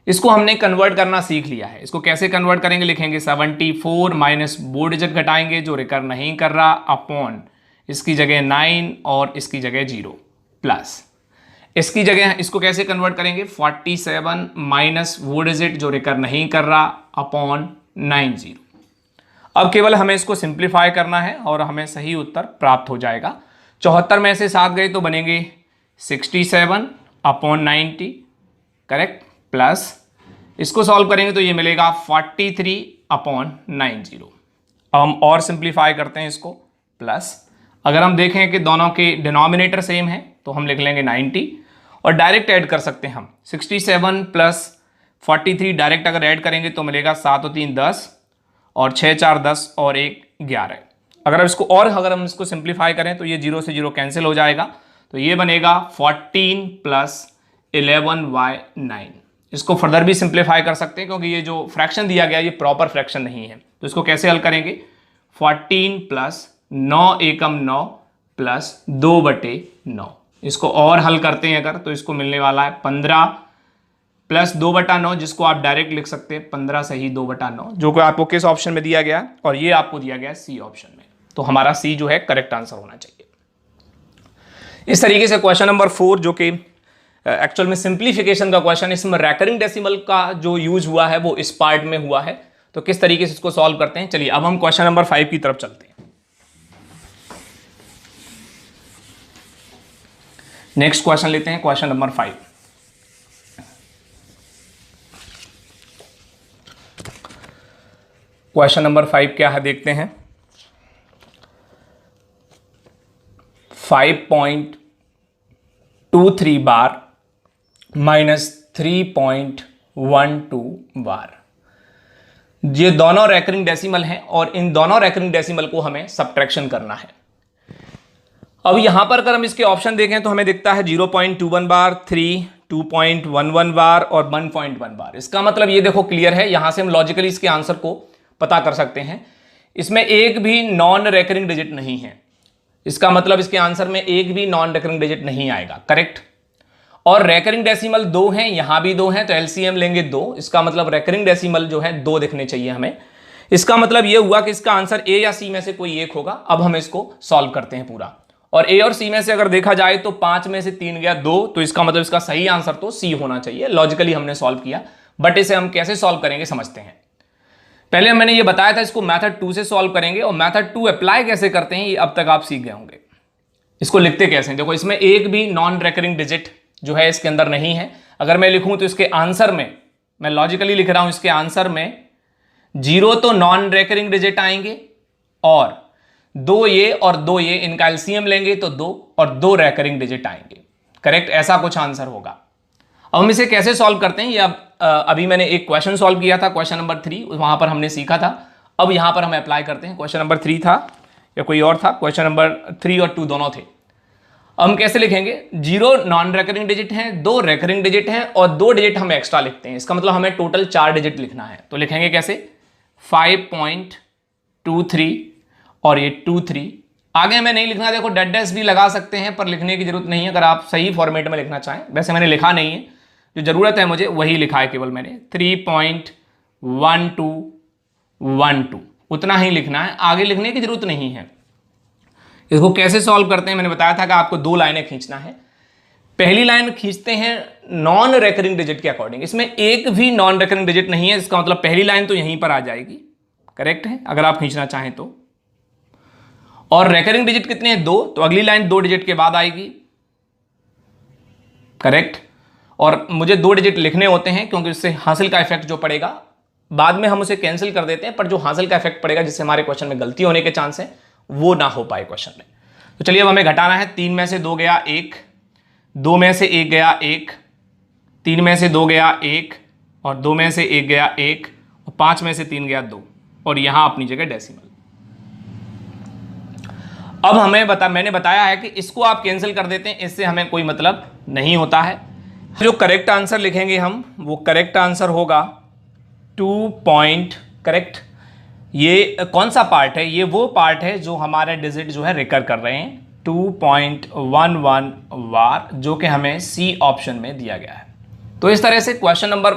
इसको हमने कन्वर्ट करना सीख लिया है। इसको कैसे कन्वर्ट करेंगे? लिखेंगे 74 माइनस वो डिजिट घटाएंगे जो रिकर नहीं कर रहा, अपॉन इसकी जगह 9 और इसकी जगह 0, प्लस इसकी जगह इसको कैसे कन्वर्ट करेंगे? 47 माइनस वो डिजिट जो रिकर नहीं कर रहा, अपॉन 90। अब केवल हमें इसको सिंप्लीफाई करना है और हमें सही उत्तर प्राप्त हो जाएगा। 74 में से 7 गए तो बनेंगे 67 अपॉन 90, करेक्ट, प्लस इसको सॉल्व करेंगे तो ये मिलेगा 43 अपॉन 90। अब हम और सिंप्लीफाई करते हैं इसको, प्लस अगर हम देखें कि दोनों के डिनोमिनेटर सेम है तो हम लिख लेंगे 90 और डायरेक्ट ऐड कर सकते हैं हम 67 प्लस 43 डायरेक्ट अगर ऐड करेंगे तो मिलेगा 7 और 3 10 और 6 4 10 और 1 11। अगर हम इसको सिंप्लीफाई करें तो ये 0 से 0 कैंसिल हो जाएगा, तो ये बनेगा 14 प्लस 11/9। इसको फर्दर भी सिंप्लीफाई कर सकते हैं क्योंकि ये जो फ्रैक्शन दिया गया ये प्रॉपर फ्रैक्शन नहीं है। तो इसको कैसे हल करेंगे? 14 प्लस 9 एकम 9 प्लस 2/9। इसको और हल करते हैं अगर, तो इसको मिलने वाला है 15 प्लस 2/9, जिसको आप डायरेक्ट लिख सकते हैं 15 सही 2/9, जो कि आपको किस ऑप्शन में दिया गया, और ये आपको दिया गया सी ऑप्शन में। तो हमारा सी जो है करेक्ट आंसर होना चाहिए। इस तरीके से क्वेश्चन नंबर 4 जो कि एक्चुअल में सिंप्लीफिकेशन का क्वेश्चन, इसमें रैकरिंग डेसिमल का जो यूज हुआ है वो इस पार्ट में हुआ है। तो किस तरीके से इसको सॉल्व करते हैं, चलिए अब हम क्वेश्चन नंबर 5 की तरफ चलते हैं। नेक्स्ट क्वेश्चन लेते हैं, क्वेश्चन नंबर 5। क्वेश्चन नंबर 5 क्या है देखते हैं। 5.23 बार माइनस 3.12 बार, ये दोनों रैकरिंग डेसिमल हैं और इन दोनों रैकरिंग डेसिमल को हमें सब्ट्रैक्शन करना है। अब यहां पर अगर हम इसके ऑप्शन देखें तो हमें दिखता है 0.21 बार, 3, 2.11 बार और 1.1 बार। इसका मतलब ये देखो क्लियर है, यहां से हम लॉजिकली इसके आंसर को पता कर सकते हैं। इसमें एक भी नॉन रैकरिंग डिजिट नहीं है, इसका मतलब इसके आंसर में एक भी नॉन रैकरिंग डिजिट नहीं आएगा, करेक्ट। और रैकरिंग डेसिमल 2 हैं, यहां भी 2 हैं, तो एलसीएम लेंगे 2, इसका मतलब रैकरिंग डेसिमल जो है 2 दिखने चाहिए हमें। इसका मतलब यह हुआ कि इसका आंसर ए या सी में से कोई एक होगा। अब हम इसको सॉल्व करते हैं पूरा, और ए और सी में से अगर देखा जाए तो 5 में से 3 गया 2, तो इसका मतलब इसका सही आंसर तो सी होना चाहिए। लॉजिकली हमने सॉल्व किया, बट इसे हम कैसे सॉल्व करेंगे समझते हैं। पहले मैंने ये बताया था इसको मेथड 2 से सॉल्व करेंगे, और मेथड 2 अप्लाई कैसे करते हैं ये अब तक आप सीख गए होंगे। इसको लिखते कैसे हैं, देखो इसमें एक भी नॉन रैकरिंग डिजिट जो है इसके अंदर नहीं है। अगर मैं लिखूं तो इसके आंसर में, मैं लॉजिकली लिख रहा हूं, इसके आंसर में 0 तो नॉन रैकरिंग डिजिट आएंगे, और 2 ये और 2 ये, इनका एलसीएम लेंगे तो 2 और 2 रैकरिंग डिजिट आएंगे, करेक्ट। ऐसा कुछ आंसर होगा। अब हम इसे कैसे सॉल्व करते हैं, ये अभी मैंने एक क्वेश्चन सॉल्व किया था, क्वेश्चन नंबर 3, वहां पर हमने सीखा था। अब यहां पर हम अप्लाई करते हैं। क्वेश्चन नंबर 3 था या कोई और था, क्वेश्चन नंबर 3 और 2 दोनों थे। हम कैसे लिखेंगे, 0 नॉन रैकरिंग डिजिट हैं, 2 रैकरिंग डिजिट हैं और 2 डिजिट हम एक्स्ट्रा लिखते हैं। इसका मतलब हमें टोटल 4 डिजिट लिखना है। तो लिखेंगे कैसे, 5.23 और ये 23। आगे हमें नहीं लिखना, देखो डेड डैश भी लगा सकते हैं पर लिखने की जरूरत नहीं है अगर आप सही फॉर्मेट में लिखना चाहें। वैसे मैंने लिखा नहीं है, जो जरूरत है मुझे वही लिखा है, केवल मैंने 3.1212 उतना ही लिखना है, आगे लिखने की जरूरत नहीं है। इसको कैसे सॉल्व करते हैं मैंने बताया था कि आपको 2 लाइनें खींचना है। पहली लाइन खींचते हैं नॉन रैकरिंग डिजिट के अकॉर्डिंग, इसमें एक भी नॉन रैकरिंग डिजिट नहीं है, इसका मतलब पहली लाइन तो यहीं पर आ जाएगी, करेक्ट है अगर आप खींचना चाहें तो। और रैकरिंग डिजिट कितने हैं, 2, तो अगली लाइन 2 डिजिट के बाद आएगी, करेक्ट। और मुझे 2 डिजिट लिखने होते हैं क्योंकि उससे हासिल का इफेक्ट जो पड़ेगा, बाद में हम उसे कैंसिल कर देते हैं, पर जो हासिल का इफेक्ट पड़ेगा जिससे हमारे क्वेश्चन में गलती होने के चांस है वो ना हो पाए क्वेश्चन में। तो चलिए अब हमें घटाना है। 3 में से 2 गया 1, 2 में से 1 गया 1, 3 में से 2 गया 1 और 2 में से 1 गया 1 और 5 में से 3 गया 2 और यहां अपनी जगह डेसिमल। अब मैंने बताया है कि इसको आप कैंसिल कर देते हैं, इससे हमें कोई मतलब नहीं होता है। जो करेक्ट आंसर लिखेंगे हम, वो करेक्ट आंसर होगा 2 करेक्ट। ये कौन सा पार्ट है, ये वो पार्ट है जो हमारे डिजिट जो है रिकर कर रहे हैं, 2.11 बार, जो कि हमें सी ऑप्शन में दिया गया है। तो इस तरह से क्वेश्चन नंबर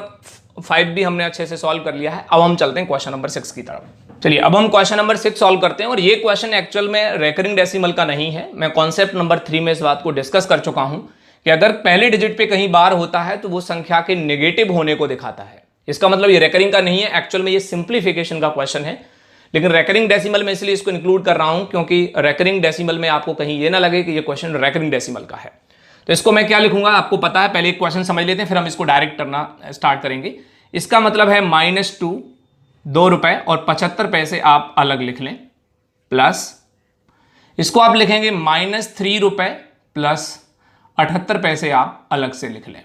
5 भी हमने अच्छे से सॉल्व कर लिया है। अब हम चलते हैं क्वेश्चन नंबर 6 की तरफ। चलिए अब हम क्वेश्चन नंबर 6 सॉल्व करते हैं, और ये क्वेश्चन एक्चुअल में रैकरिंग डेसिमल का नहीं है। मैं कॉन्सेप्ट नंबर 3 में इस बात को डिस्कस कर चुका हूं कि अगर पहले डिजिट पे कहीं बार होता है तो वो संख्या के नेगेटिव होने को दिखाता है। इसका मतलब ये रैकरिंग का नहीं है, एक्चुअल में ये सिंप्लीफिकेशन का क्वेश्चन है। लेकिन रैकरिंग डेसिमल में इसलिए इसको इंक्लूड कर रहा हूं क्योंकि रैकरिंग डेसिमल में आपको कहीं ये ना लगे कि ये क्वेश्चन रैकरिंग डेसिमल का है। तो इसको मैं क्या लिखूंगा आपको पता है, पहले एक क्वेश्चन समझ लेते हैं फिर हम इसको डायरेक्ट करना स्टार्ट करेंगे। इसका मतलब है -2, 2 रुपए और 75 पैसे आप अलग लिख लें, प्लस इसको आप लिखेंगे -3 रुपए प्लस 78 पैसे आप अलग से लिख लें।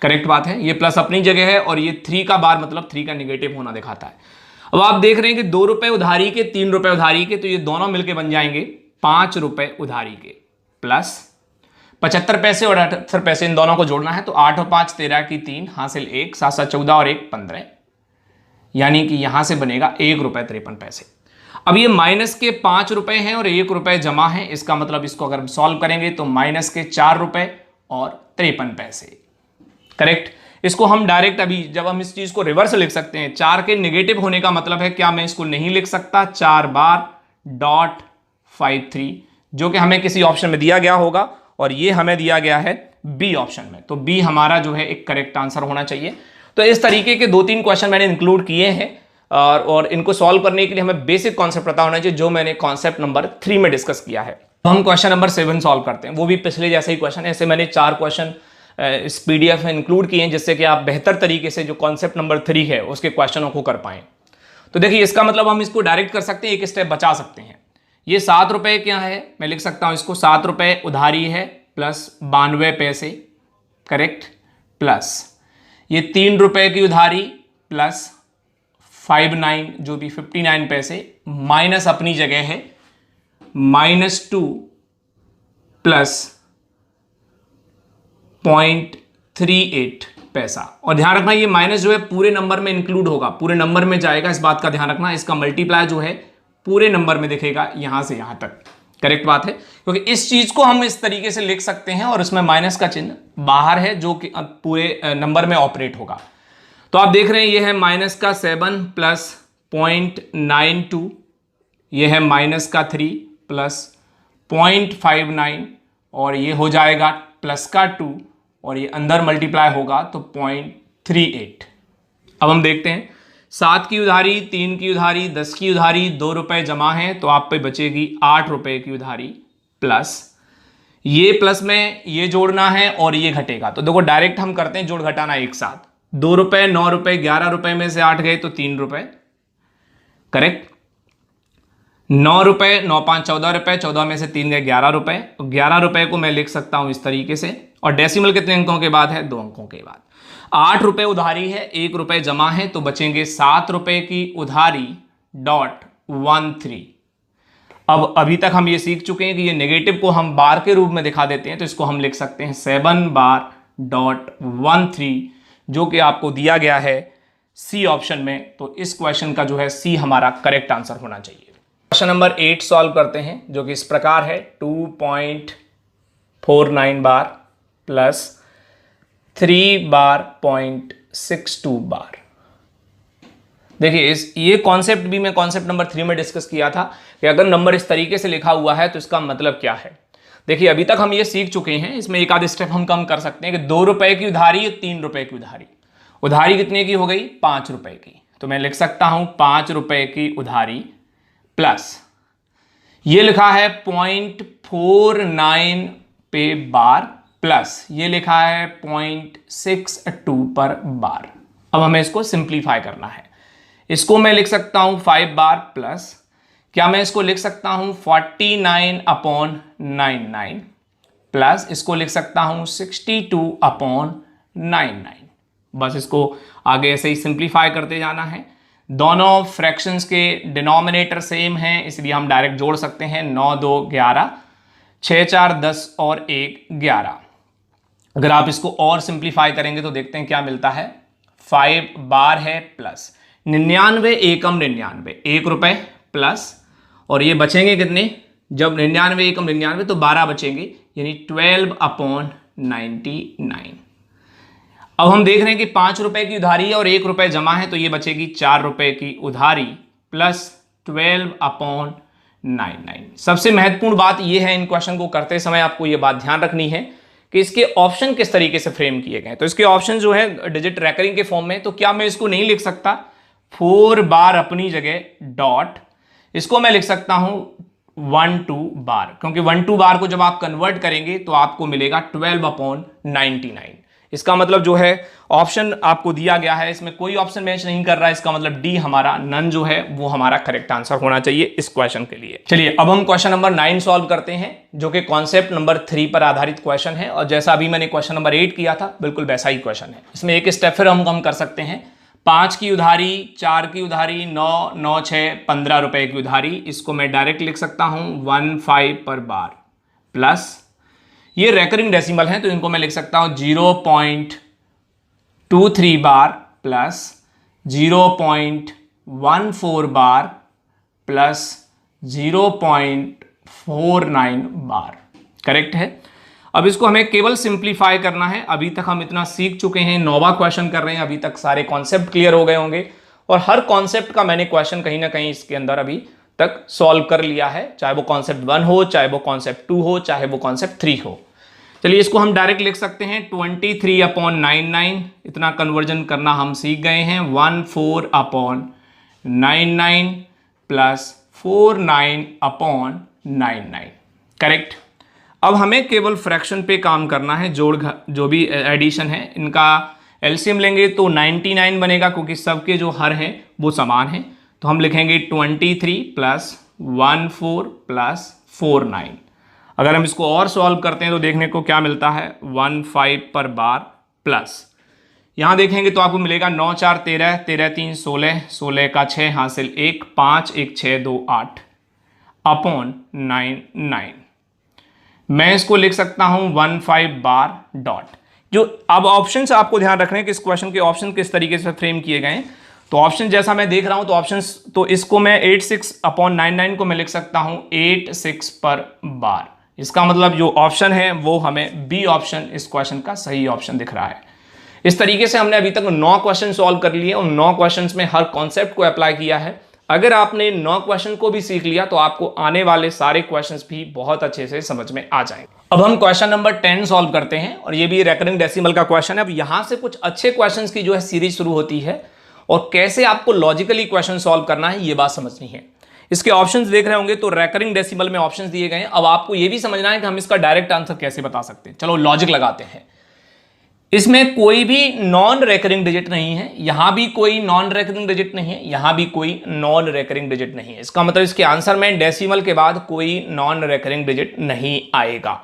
करेक्ट बात है, ये प्लस अपनी जगह है और ये 3 का बार मतलब 3 का निगेटिव होना दिखाता है। अब आप देख रहे हैं कि 2 रुपए उधारी के, 3 रुपए उधारी के, तो ये दोनों मिलके बन जाएंगे 5 रुपए उधारी के, प्लस 75 पैसे और 78 पैसे, इन दोनों को जोड़ना है तो 8 और 5 13 की 3 हासिल 1, 7 7 14 और 1 15, यानी कि यहां से बनेगा 1 रुपए 53 पैसे। अब ये माइनस के 5 रुपए हैं और 1 रुपए जमा है, इसका मतलब इसको अगर हम सॉल्व करेंगे तो माइनस के 4 रुपए और 53 पैसे। करेक्ट। इसको हम डायरेक्ट अभी जब हम इस चीज को रिवर्स लिख सकते हैं, 4 के नेगेटिव होने का मतलब है क्या मैं इसको नहीं लिख सकता 4 बार डॉट 53, जो कि हमें किसी ऑप्शन में दिया गया होगा और ये हमें दिया गया है बी ऑप्शन में, तो बी हमारा जो है एक करेक्ट आंसर होना चाहिए। तो इस तरीके के 2-3 क्वेश्चन मैंने इंक्लूड किए हैं और इनको सॉल्व करने के लिए हमें बेसिक कॉन्सेप्ट पता होना चाहिए, जो मैंने कॉन्सेप्ट नंबर 3 में डिस्कस किया है। तो हम क्वेश्चन नंबर 7 सॉल्व करते हैं, वो भी पिछले जैसे ही क्वेश्चन है। ऐसे मैंने 4 क्वेश्चन इस पीडीएफ में इंक्लूड किए हैं जिससे कि आप बेहतर तरीके से जो कॉन्सेप्ट नंबर 3 है उसके क्वेश्चनों को कर पाएं। तो देखिए इसका मतलब हम इसको डायरेक्ट कर सकते हैं, एक स्टेप बचा सकते हैं। ये 7 रुपए क्या है, मैं लिख सकता हूं इसको 7 रुपए उधारी है प्लस 92 पैसे। करेक्ट। प्लस ये 3 रुपए की उधारी प्लस 59 जो भी 59 पैसे, माइनस अपनी जगह है -2 प्लस 0.38 पैसा। और ध्यान रखना ये माइनस जो है पूरे नंबर में इंक्लूड होगा, पूरे नंबर में जाएगा, इस बात का ध्यान रखना। इसका मल्टीप्लाई जो है पूरे नंबर में दिखेगा यहां से यहां तक। करेक्ट बात है, क्योंकि इस चीज को हम इस तरीके से लिख सकते हैं और इसमें माइनस का चिन्ह बाहर है जो कि पूरे नंबर में ऑपरेट होगा। तो आप देख रहे हैं ये है माइनस का 7 प्लस 0.92, ये है माइनस का 3 प्लस 0.59 और ये हो जाएगा प्लस का 2 और ये अंदर मल्टीप्लाई होगा तो 0.38। अब हम देखते हैं 7 की उधारी, 3 की उधारी, 10 की उधारी, 2 रुपए जमा है तो आप पे बचेगी 8 रुपए की उधारी प्लस ये प्लस में ये जोड़ना है और ये घटेगा। तो देखो डायरेक्ट हम करते हैं जोड़ घटाना एक साथ। 2 रुपए, 9 रुपए, 11 रुपए में से 8 गए तो 3 रुपए। करेक्ट। 9 रुपए, 9 5 14 रुपए, 14 में से 3 गए 11 रुपए। तो 11 रुपए को मैं लिख सकता हूं इस तरीके से और डेसिमल कितने अंकों के बाद है, 2 अंकों के बाद। 8 रुपए उधारी है, 1 रुपए जमा है तो बचेंगे 7 रुपए की उधारी डॉट 13। अब अभी तक हम ये सीख चुके हैं कि ये नेगेटिव को हम बार के रूप में दिखा देते हैं, तो इसको हम लिख सकते हैं 7 बार डॉट 13, जो कि आपको दिया गया है सी ऑप्शन में। तो इस क्वेश्चन का जो है सी हमारा करेक्ट आंसर होना चाहिए। क्वेश्चन नंबर 8 सॉल्व करते हैं, जो कि इस प्रकार है 2.49 बार प्लस 3 बार 0.62 बार। देखिए ये कॉन्सेप्ट भी मैं कॉन्सेप्ट नंबर 3 में डिस्कस किया था कि अगर नंबर इस तरीके से लिखा हुआ है तो इसका मतलब क्या है। देखिए अभी तक हम ये सीख चुके हैं, इसमें एक आध स्टेप हम कम कर सकते हैं कि 2 रुपए की उधारी, 3 रुपए की उधारी। उधारी कितने की हो गई, 5 रुपए की, तो मैं लिख सकता हूं 5 रुपए की उधारी प्लस ये लिखा है 0.49 पे बार प्लस ये लिखा है 0.62 पर बार। अब हमें इसको सिंप्लीफाई करना है। इसको मैं लिख सकता हूं 5 बार प्लस, क्या मैं इसको लिख सकता हूं 49/99 प्लस इसको लिख सकता हूं 62/99। बस इसको आगे ऐसे ही सिंप्लीफाई करते जाना है। दोनों फ्रैक्शंस के डिनोमिनेटर सेम हैं इसलिए हम डायरेक्ट जोड़ सकते हैं। 9 2 11, 6 4 10 और 1 11। अगर आप इसको और सिंप्लीफाई करेंगे तो देखते हैं क्या मिलता है। 5 बार है प्लस 99 एकम 99, 1 रुपए प्लस और ये बचेंगे कितने, जब 99 एकम 99 तो 12 बचेंगे, यानी 12/99। अब हम देख रहे हैं कि 5 रुपए की उधारी है और 1 रुपए जमा है तो ये बचेगी 4 रुपए की उधारी प्लस 12/99। सबसे महत्वपूर्ण बात यह है इन क्वेश्चन को करते समय आपको यह बात ध्यान रखनी है कि इसके ऑप्शन किस तरीके से फ्रेम किए गए। तो इसके ऑप्शन जो है डिजिट रेकरिंग के फॉर्म में, तो क्या मैं इसको नहीं लिख सकता 4 बार अपनी जगह डॉट, इसको मैं लिख सकता हूं 1-2 बार, क्योंकि 1-2 बार को जब आप कन्वर्ट करेंगे तो आपको मिलेगा 12/99। इसका मतलब जो है ऑप्शन आपको दिया गया है इसमें कोई ऑप्शन मैच नहीं कर रहा है, इसका मतलब डी हमारा नन जो है वो हमारा करेक्ट आंसर होना चाहिए इस क्वेश्चन के लिए। चलिए अब हम क्वेश्चन नंबर 9 सॉल्व करते हैं, जो कि कॉन्सेप्ट नंबर 3 पर आधारित क्वेश्चन है और जैसा अभी मैंने क्वेश्चन नंबर 8 किया था बिल्कुल वैसा ही क्वेश्चन है। इसमें एक स्टेप फिर हम कर सकते हैं। 5 की उधारी, 4 की उधारी, 9 9 6 15 रुपए की उधारी, इसको मैं डायरेक्ट लिख सकता हूं 15 पर बार प्लस ये रेकरिंग डेसिमल है तो इनको मैं लिख सकता हूं 0.23 बार प्लस 0.14 बार प्लस 0.49 बार। करेक्ट है। अब इसको हमें केवल सिंप्लीफाई करना है। अभी तक हम इतना सीख चुके हैं, 9वां क्वेश्चन कर रहे हैं, अभी तक सारे कॉन्सेप्ट क्लियर हो गए होंगे और हर कॉन्सेप्ट का मैंने क्वेश्चन कहीं ना कहीं इसके अंदर अभी तक सॉल्व कर लिया है, चाहे वो कॉन्सेप्ट 1 हो, चाहे वो कॉन्सेप्ट 2 हो, चाहे वो कॉन्सेप्ट 3 हो। चलिए इसको हम डायरेक्ट लिख सकते हैं 23/99, इतना कन्वर्जन करना हम सीख गए हैं। 14/99 प्लस 49/99। करेक्ट। अब हमें केवल फ्रैक्शन पे काम करना है, जो भी एडिशन है इनका एलसीएम लेंगे तो 99 बनेगा, क्योंकि सबके जो हर हैं वो समान हैं। तो हम लिखेंगे 23 प्लस 14 प्लस 49। अगर हम इसको और सॉल्व करते हैं तो देखने को क्या मिलता है, 15 पर बार प्लस यहाँ देखेंगे तो आपको मिलेगा 9 4 13, 13 3 16, 16 का 6 हासिल 1, 5 1 6 2 8 अपॉन 9। मैं इसको लिख सकता हूं 15 बार डॉट। जो अब ऑप्शन से आपको ध्यान रखना है कि इस क्वेश्चन के ऑप्शन किस तरीके से फ्रेम किए गए हैं। तो ऑप्शन जैसा मैं देख रहा हूं तो ऑप्शंस, तो इसको मैं 86/99 को मैं लिख सकता हूं 86 पर बार। इसका मतलब जो ऑप्शन है वो हमें बी ऑप्शन इस क्वेश्चन का सही ऑप्शन दिख रहा है। इस तरीके से हमने अभी तक 9 क्वेश्चन सॉल्व कर लिए और 9 क्वेश्चन में हर कॉन्सेप्ट को अप्लाई किया है। अगर आपने 9 क्वेश्चन को भी सीख लिया तो आपको आने वाले सारे क्वेश्चंस भी बहुत अच्छे से समझ में आ जाएंगे। अब हम क्वेश्चन नंबर 10 सॉल्व करते हैं और ये भी रेकरिंग डेसिमल का क्वेश्चन है। अब यहां से कुछ अच्छे क्वेश्चंस की जो है सीरीज शुरू होती है और कैसे आपको लॉजिकली क्वेश्चन सॉल्व करना है ये बात समझनी है। इसके ऑप्शंस देख रहे होंगे तो रेकरिंग डेसिमल में ऑप्शंस दिए गए हैं। अब आपको ये भी समझना है कि हम इसका डायरेक्ट आंसर कैसे बता सकते हैं। चलो लॉजिक लगाते हैं। इसमें कोई भी नॉन रेकरिंग डिजिट नहीं है, यहां भी कोई नॉन रेकरिंग डिजिट नहीं है, यहां भी कोई नॉन रेकरिंग डिजिट नहीं है। इसका मतलब इसके आंसर में डेसिमल के बाद कोई नॉन रेकरिंग डिजिट नहीं आएगा।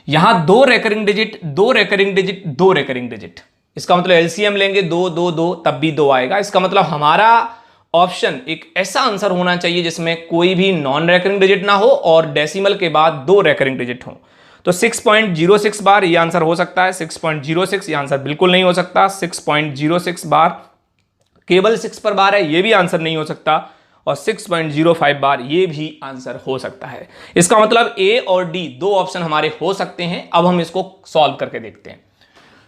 यहां 2 recurring digit, 2 recurring digit, 2 recurring digit. इसका मतलब एलसीएम लेंगे 2 2 2 तब भी 2 आएगा। इसका मतलब हमारा ऑप्शन एक ऐसा आंसर होना चाहिए जिसमें कोई भी नॉन रेकरिंग डिजिट ना हो और डेसिमल के बाद 2 रेकरिंग डिजिट हो। तो 6.06 बार ये आंसर हो सकता है। 6.06 ये आंसर बिल्कुल नहीं हो सकता। 6.06 बार केवल 6 पर बार है, ये भी आंसर नहीं हो सकता। और 6.05 बार ये भी आंसर हो सकता है। इसका मतलब ए और डी 2 ऑप्शन हमारे हो सकते हैं। अब हम इसको सॉल्व करके देखते हैं।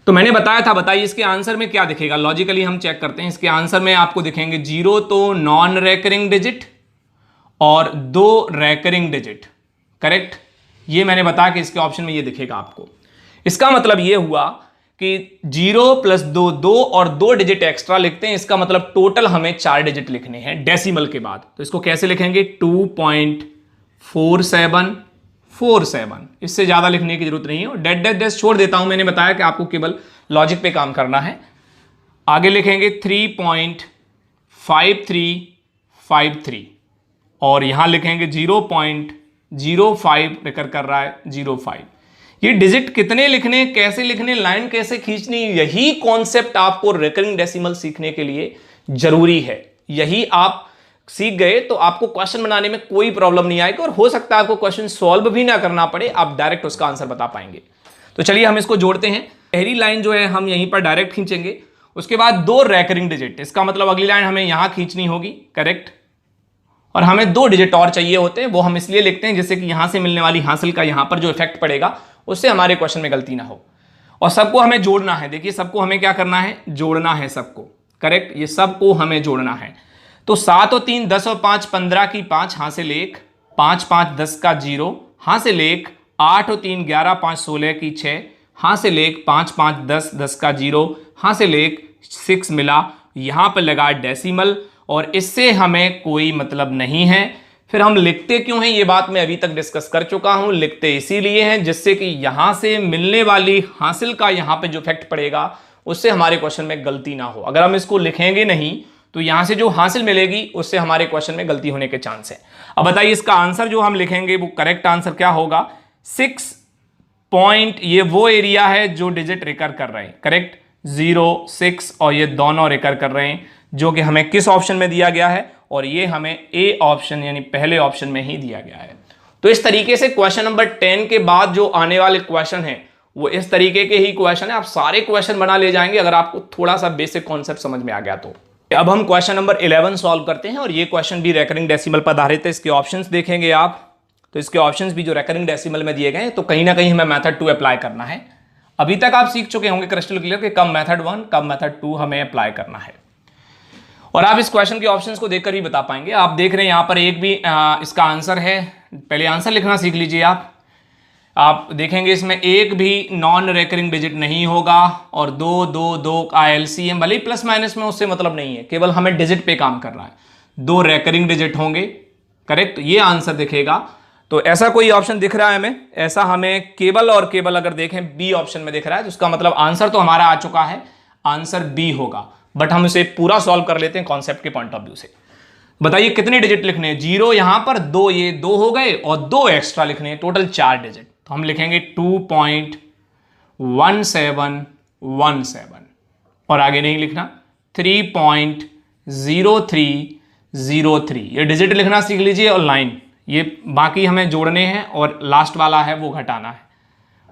तो मैंने बताया था, बताइए इसके आंसर में क्या दिखेगा। लॉजिकली हम चेक करते हैं। इसके आंसर में आपको दिखेंगे 0 तो नॉन रेकरिंग डिजिट और 2 रेकरिंग डिजिट। करेक्ट। ये मैंने बताया कि इसके ऑप्शन में ये दिखेगा आपको। इसका मतलब ये हुआ कि 0 + 2 2 और 2 डिजिट एक्स्ट्रा लिखते हैं। इसका मतलब टोटल हमें 4 डिजिट लिखने हैं डेसिमल के बाद। तो इसको कैसे लिखेंगे, 2.4747। इससे ज्यादा लिखने की जरूरत नहीं है और डेड डेड डेड छोड़ देता हूं। मैंने बताया कि आपको केवल लॉजिक पे काम करना है। आगे लिखेंगे 3.5353 और यहां लिखेंगे 0.05 रिकर कर रहा है 05। ये डिजिट कितने लिखने, कैसे लिखने, लाइन कैसे खींचनी, यही कॉन्सेप्ट आपको रिकरिंग डेसिमल सीखने के लिए जरूरी है। यही आप सीख गए तो आपको क्वेश्चन बनाने में कोई प्रॉब्लम नहीं आएगी और हो सकता है आपको क्वेश्चन सॉल्व भी ना करना पड़े, आप डायरेक्ट उसका आंसर बता पाएंगे। तो चलिए हम इसको जोड़ते हैं। पहली लाइन जो है हम यहीं पर डायरेक्ट खींचेंगे। उसके बाद 2 रेकरिंग डिजिट, इसका मतलब अगली लाइन हमें यहां खींचनी होगी। करेक्ट। और हमें 2 डिजिट और चाहिए होते हैं, वो हम इसलिए लिखते हैं जिससे कि यहां से मिलने वाली हासिल का यहां पर जो इफेक्ट पड़ेगा उससे हमारे क्वेश्चन में गलती ना हो। और सबको हमें जोड़ना है। देखिए सबको हमें क्या करना है, जोड़ना है सबको। करेक्ट। ये सबको हमें जोड़ना है। तो 7 और 3 10 और 5 15 की 5 हासिल 1, 5 5 10 का 0 हासिल 1, 8 और 3 11 5 16 की 6 हासिल 1, 5 5 10 10 का 0 हासिल 1, 6 मिला। यहां पर लगा डेसिमल और इससे हमें कोई मतलब नहीं है। फिर हम लिखते क्यों हैं ये बात मैं अभी तक डिस्कस कर चुका हूं। लिखते इसीलिए हैं जिससे कि यहां से मिलने वाली हासिल का यहां पे जो इफेक्ट पड़ेगा उससे हमारे क्वेश्चन में गलती ना हो। अगर हम इसको लिखेंगे नहीं तो यहां से जो हासिल मिलेगी उससे हमारे क्वेश्चन में गलती होने के चांस है। अब बताइए इसका आंसर जो हम लिखेंगे वो करेक्ट आंसर क्या होगा, 6 पॉइंट, ये वो एरिया है जो डिजिट रिकर कर रहे हैं। करेक्ट। 0 6 और ये दोनों रिकर कर रहे हैं जो कि हमें किस ऑप्शन में दिया गया है, और ये हमें ए ऑप्शन यानी पहले ऑप्शन में ही दिया गया है। तो इस तरीके से क्वेश्चन नंबर 10 के बाद जो आने वाले क्वेश्चन हैं वो इस तरीके के ही क्वेश्चन है। आप सारे क्वेश्चन बना ले जाएंगे अगर आपको थोड़ा सा बेसिक कॉन्सेप्ट समझ में आ गया तो। अब हम क्वेश्चन नंबर 11 सॉल्व करते हैं और ये क्वेश्चन भी रेकरिंग डेसिमल पर आधारित है। इसके ऑप्शंस देखेंगे आप तो इसके ऑप्शंस भी जो रेकरिंग डेसिमल में दिए गए हैं, तो कहीं ना कहीं हमें मेथड 2 अप्लाई करना है। अभी तक आप सीख चुके होंगे क्रिस्टल क्लियर कि कब मेथड 1 कब मेथड 2 हमें अप्लाई करना है, और आप इस क्वेश्चन के ऑप्शंस को देखकर भी बता पाएंगे। आप देख रहे हैं यहाँ पर एक भी इसका आंसर है, पहले आंसर लिखना सीख लीजिए। आप देखेंगे इसमें एक भी नॉन रेकरिंग डिजिट नहीं होगा, और 2 2 2 का एलसीएम भले ही प्लस माइनस में उससे मतलब नहीं है, केवल हमें डिजिट पे काम करना है। 2 रेकरिंग डिजिट होंगे, करेक्ट, ये आंसर दिखेगा। तो ऐसा कोई ऑप्शन दिख रहा है हमें, ऐसा हमें केवल और केवल अगर देखें बी ऑप्शन में दिख रहा है, तो उसका मतलब आंसर तो हमारा आ चुका है, आंसर बी होगा। बट हम इसे पूरा सॉल्व कर लेते हैं कॉन्सेप्ट के पॉइंट ऑफ व्यू से। बताइए कितने डिजिट लिखने हैं? 0 यहां पर, 2 ये 2 हो गए और 2 एक्स्ट्रा लिखने हैं, टोटल 4 डिजिट। तो हम लिखेंगे 2.1717 और आगे नहीं लिखना 3.0303। ये डिजिट लिखना सीख लीजिए और लाइन, ये बाकी हमें जोड़ने हैं और लास्ट वाला है वो घटाना है।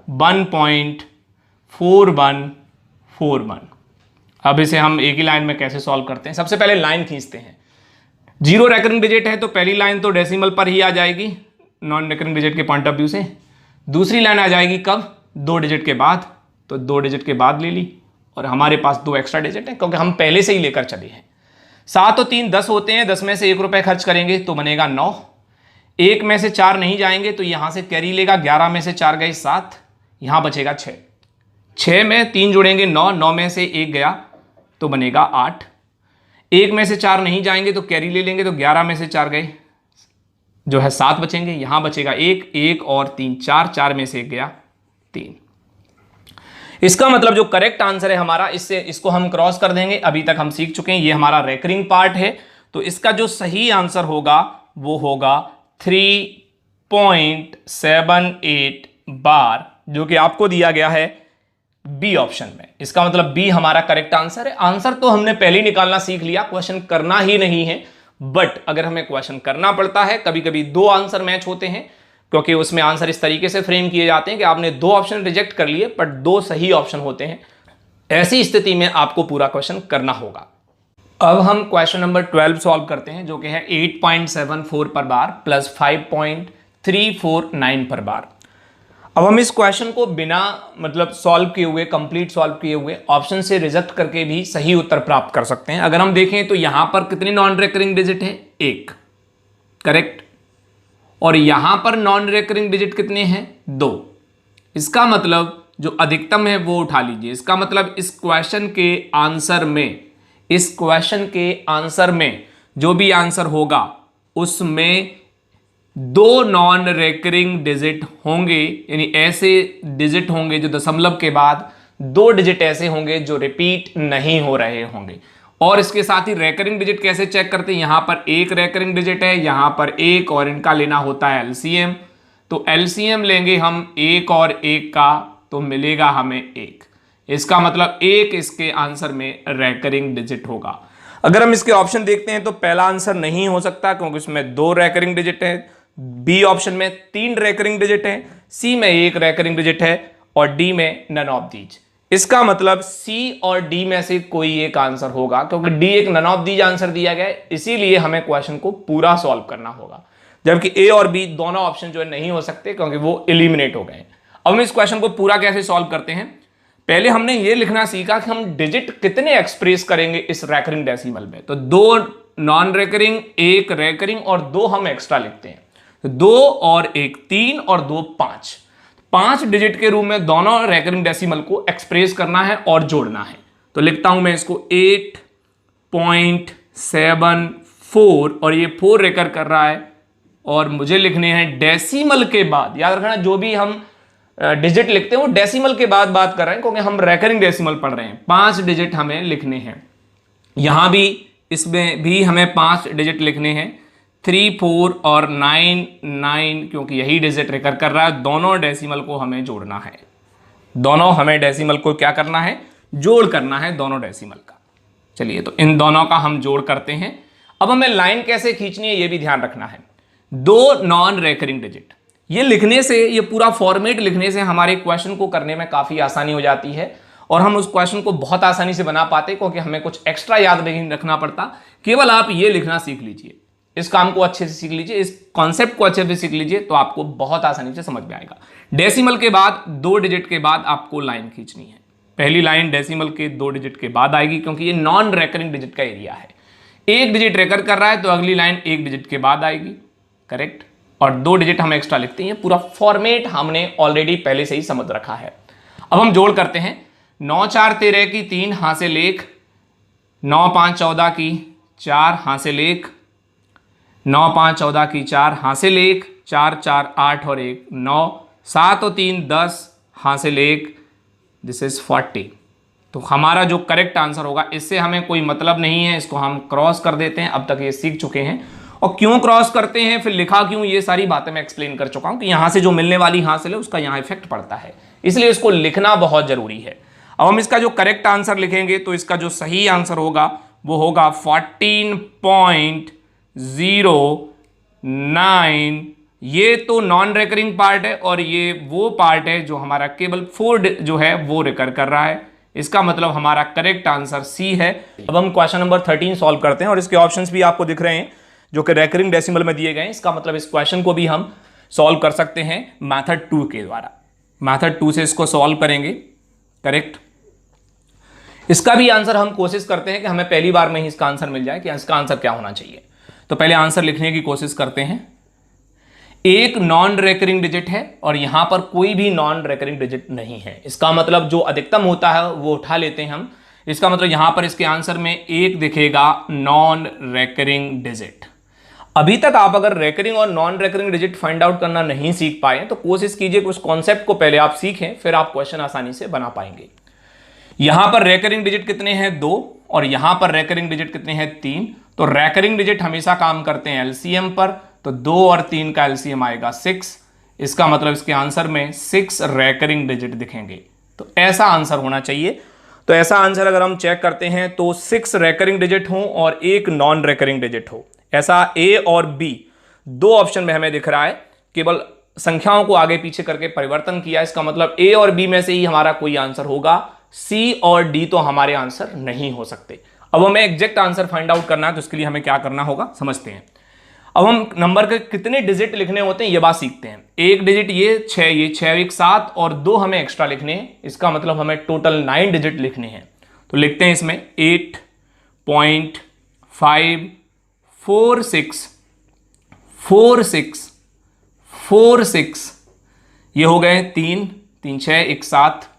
1.4141। अब इसे हम एक ही लाइन में कैसे सॉल्व करते हैं? सबसे पहले लाइन खींचते हैं। 0 रेकरिंग डिजिट है तो पहली लाइन तो डेसिमल पर ही आ जाएगी नॉन रेकरिंग डिजिट के पॉइंट ऑफ व्यू से। दूसरी लाइन आ जाएगी कब? 2 डिजिट के बाद, तो 2 डिजिट के बाद ले ली, और हमारे पास 2 एक्स्ट्रा डिजिट है क्योंकि हम पहले से ही लेकर चले हैं। 7 और 3 10 होते हैं, 10 में से 1 रुपये खर्च करेंगे तो बनेगा 9। 1 में से 4 नहीं जाएंगे तो यहां से कैरी लेगा, 11 में से 4 गए 7, यहां बचेगा 6। 6 में 3 जुड़ेंगे 9, 9 में से 1 गया तो बनेगा 8। 1 में से 4 नहीं जाएंगे तो कैरी ले लेंगे, तो 11 में से 4 गए जो है 7 बचेंगे, यहां बचेगा 1, 1 और 3 4, 4 में से 1 गया 3। इसका मतलब जो करेक्ट आंसर है हमारा, इसको हम क्रॉस कर देंगे। अभी तक हम सीख चुके हैं, ये हमारा रेकरिंग पार्ट है, तो इसका जो सही आंसर होगा वो होगा 3.78 बार, जो कि आपको दिया गया है बी ऑप्शन में। इसका मतलब बी हमारा करेक्ट आंसर है। आंसर तो हमने पहले ही निकालना सीख लिया, क्वेश्चन करना ही नहीं है। बट अगर हमें क्वेश्चन करना पड़ता है, कभी कभी 2 आंसर मैच होते हैं, क्योंकि उसमें आंसर इस तरीके से फ्रेम किए जाते हैं कि आपने 2 ऑप्शन रिजेक्ट कर लिए बट 2 सही ऑप्शन होते हैं। ऐसी स्थिति में आपको पूरा क्वेश्चन करना होगा। अब हम क्वेश्चन नंबर 12 सॉल्व करते हैं, जो कि है 8.74 पर बार प्लस 5.349 पर बार। अब हम इस क्वेश्चन को बिना मतलब सॉल्व किए हुए, कंप्लीट सॉल्व किए हुए, ऑप्शन से रिजेक्ट करके भी सही उत्तर प्राप्त कर सकते हैं। अगर हम देखें तो यहां पर कितने नॉन रेकरिंग डिजिट है? 1, करेक्ट, और यहां पर नॉन रेकरिंग डिजिट कितने हैं? 2। इसका मतलब जो अधिकतम है वो उठा लीजिए। इसका मतलब इस क्वेश्चन के आंसर में जो भी आंसर होगा उसमें 2 नॉन रेकरिंग डिजिट होंगे, यानी ऐसे डिजिट होंगे जो दशमलव के बाद 2 डिजिट ऐसे होंगे जो रिपीट नहीं हो रहे होंगे। और इसके साथ ही रेकरिंग डिजिट कैसे चेक करते हैं? यहां पर 1 रेकरिंग डिजिट है, यहां पर 1, और इनका लेना होता है एलसीएम। तो एलसीएम लेंगे हम 1 और 1 का, तो मिलेगा हमें 1। इसका मतलब 1 इसके आंसर में रेकरिंग डिजिट होगा। अगर हम इसके ऑप्शन देखते हैं तो पहला आंसर नहीं हो सकता क्योंकि इसमें 2 रेकरिंग डिजिट है, बी ऑप्शन में 3 रेकरिंग डिजिट है, सी में 1 रेकरिंग डिजिट है, और डी में नन ऑफ दीज। इसका मतलब सी और डी में से कोई एक आंसर होगा, क्योंकि डी एक नन ऑफ दीज आंसर दिया गया है, इसीलिए हमें क्वेश्चन को पूरा सॉल्व करना होगा। जबकि ए और बी दोनों ऑप्शन जो है नहीं हो सकते क्योंकि वो एलिमिनेट हो गए। अब हम इस क्वेश्चन को पूरा कैसे सॉल्व करते हैं? पहले हमने ये लिखना सीखा कि हम डिजिट कितने एक्सप्रेस करेंगे इस रेकरिंग डेसिमल में। तो 2 नॉन रेकरिंग, 1 रेकरिंग और 2 हम एक्स्ट्रा लिखते हैं। 2 और 1 3 और 2 5। 5 डिजिट के रूप में दोनों रेकरिंग डेसिमल को एक्सप्रेस करना है और जोड़ना है। तो लिखता हूं मैं इसको 8.74, और ये 4 रेकर कर रहा है, और मुझे लिखने हैं डेसिमल के बाद। याद रखना जो भी हम डिजिट लिखते हैं वो डेसिमल के बाद बात कर रहे हैं, क्योंकि हम रेकरिंग डेसिमल पढ़ रहे हैं। 5 डिजिट हमें लिखने हैं, यहां भी इसमें भी हमें 5 डिजिट लिखने हैं। 3 4 और 9 9, क्योंकि यही डिजिट रेकर कर रहा है। दोनों डेसिमल को हमें जोड़ना है, दोनों हमें डेसिमल को क्या करना है? जोड़ करना है दोनों डेसिमल का। चलिए, तो इन दोनों का हम जोड़ करते हैं। अब हमें लाइन कैसे खींचनी है ये भी ध्यान रखना है। 2 नॉन रेकरिंग डिजिट, ये लिखने से, ये पूरा फॉर्मेट लिखने से हमारे क्वेश्चन को करने में काफी आसानी हो जाती है। और हम उस क्वेश्चन को बहुत आसानी से बना पाते, क्योंकि हमें कुछ एक्स्ट्रा याद नहीं रखना पड़ता। केवल आप ये लिखना सीख लीजिए, इस काम को अच्छे से सीख लीजिए, इस कॉन्सेप्ट को अच्छे से सीख लीजिए, तो आपको बहुत आसानी से समझ में आएगा। डेसिमल के बाद 2 डिजिट के बाद आपको लाइन खींचनी है। पहली लाइन डेसिमल के 2 डिजिट के बाद आएगी, क्योंकि ये नॉन रेकरिंग डिजिट का एरिया है। 1 डिजिट रेकर कर रहा है तो अगली लाइन 1 डिजिट के बाद आएगी, करेक्ट। और 2 डिजिट हम एक्स्ट्रा लिखते हैं। पूरा फॉर्मेट हमने ऑलरेडी पहले से ही समझ रखा है। अब हम जोड़ करते हैं। 9 4 13 की 3 हासिल 1, 9 5 14 की 4 हासिल 1, 9 5 14 की 4 हासिल 1, 4 4 8 और 1 9, 7 और 3 10 हासिल 1, दिस इज 40। तो हमारा जो करेक्ट आंसर होगा, इससे हमें कोई मतलब नहीं है, इसको हम क्रॉस कर देते हैं। अब तक ये सीख चुके हैं। और क्यों क्रॉस करते हैं, फिर लिखा क्यों, ये सारी बातें मैं एक्सप्लेन कर चुका हूं कि यहां से जो मिलने वाली हासिल है उसका यहां इफेक्ट पड़ता है, इसलिए इसको लिखना बहुत जरूरी है। अब हम इसका जो करेक्ट आंसर लिखेंगे तो इसका जो सही आंसर होगा वो होगा 14.09। ये तो नॉन रेकरिंग पार्ट है और ये वो पार्ट है जो हमारा केवल 4 जो है वो रिकर कर रहा है। इसका मतलब हमारा करेक्ट आंसर सी है। अब हम क्वेश्चन नंबर 13 सॉल्व करते हैं और इसके ऑप्शंस भी आपको दिख रहे हैं जो कि रेकरिंग डेसिमल में दिए गए हैं। इसका मतलब इस क्वेश्चन को भी हम सॉल्व कर सकते हैं मेथड 2 के द्वारा। मेथड 2 से इसको सॉल्व करेंगे, करेक्ट। इसका भी आंसर हम कोशिश करते हैं कि हमें पहली बार में ही इसका आंसर मिल जाए कि इसका आंसर क्या होना चाहिए। तो पहले आंसर लिखने की कोशिश करते हैं। एक नॉन रेकरिंग डिजिट है और यहां पर कोई भी नॉन रेकरिंग डिजिट नहीं है। इसका मतलब जो अधिकतम होता है वो उठा लेते हैं हम। इसका मतलब यहां पर इसके आंसर में एक दिखेगा नॉन रेकरिंग डिजिट। अभी तक आप अगर रेकरिंग और non recurring digit find out करना नहीं सीख पाए तो कोशिश कीजिए कि उस कॉन्सेप्ट को पहले आप सीखें, फिर आप क्वेश्चन आसानी से बना पाएंगे। यहां पर रेकरिंग डिजिट कितने हैं, 2, और यहां पर रेकरिंग डिजिट कितने हैं, 3। तो रेकरिंग डिजिट हमेशा काम करते हैं एलसीएम पर, तो 2 और 3 का एलसीएम आएगा 6। इसका मतलब इसके आंसर में 6 रेकरिंग डिजिट दिखेंगे। तो ऐसा आंसर होना चाहिए। तो ऐसा आंसर अगर हम चेक करते हैं तो 6 रेकरिंग डिजिट हो और एक नॉन रेकरिंग डिजिट हो, ऐसा ए और बी 2 ऑप्शन में हमें दिख रहा है। केवल संख्याओं को आगे पीछे करके परिवर्तन किया। इसका मतलब ए और बी में से ही हमारा कोई आंसर होगा। सी और डी तो हमारे आंसर नहीं हो सकते। अब हमें एग्जैक्ट आंसर फाइंड आउट करना है, तो इसके लिए हमें क्या करना होगा समझते हैं। अब हम नंबर के कितने डिजिट लिखने होते हैं ये बात सीखते हैं। एक डिजिट ये 6, ये 6 1 7 और 2 हमें एक्स्ट्रा लिखने हैं। इसका मतलब हमें टोटल 9 डिजिट लिखने हैं। तो लिखते हैं इसमें 8.5464646। ये हो गए 3 3 6 1 7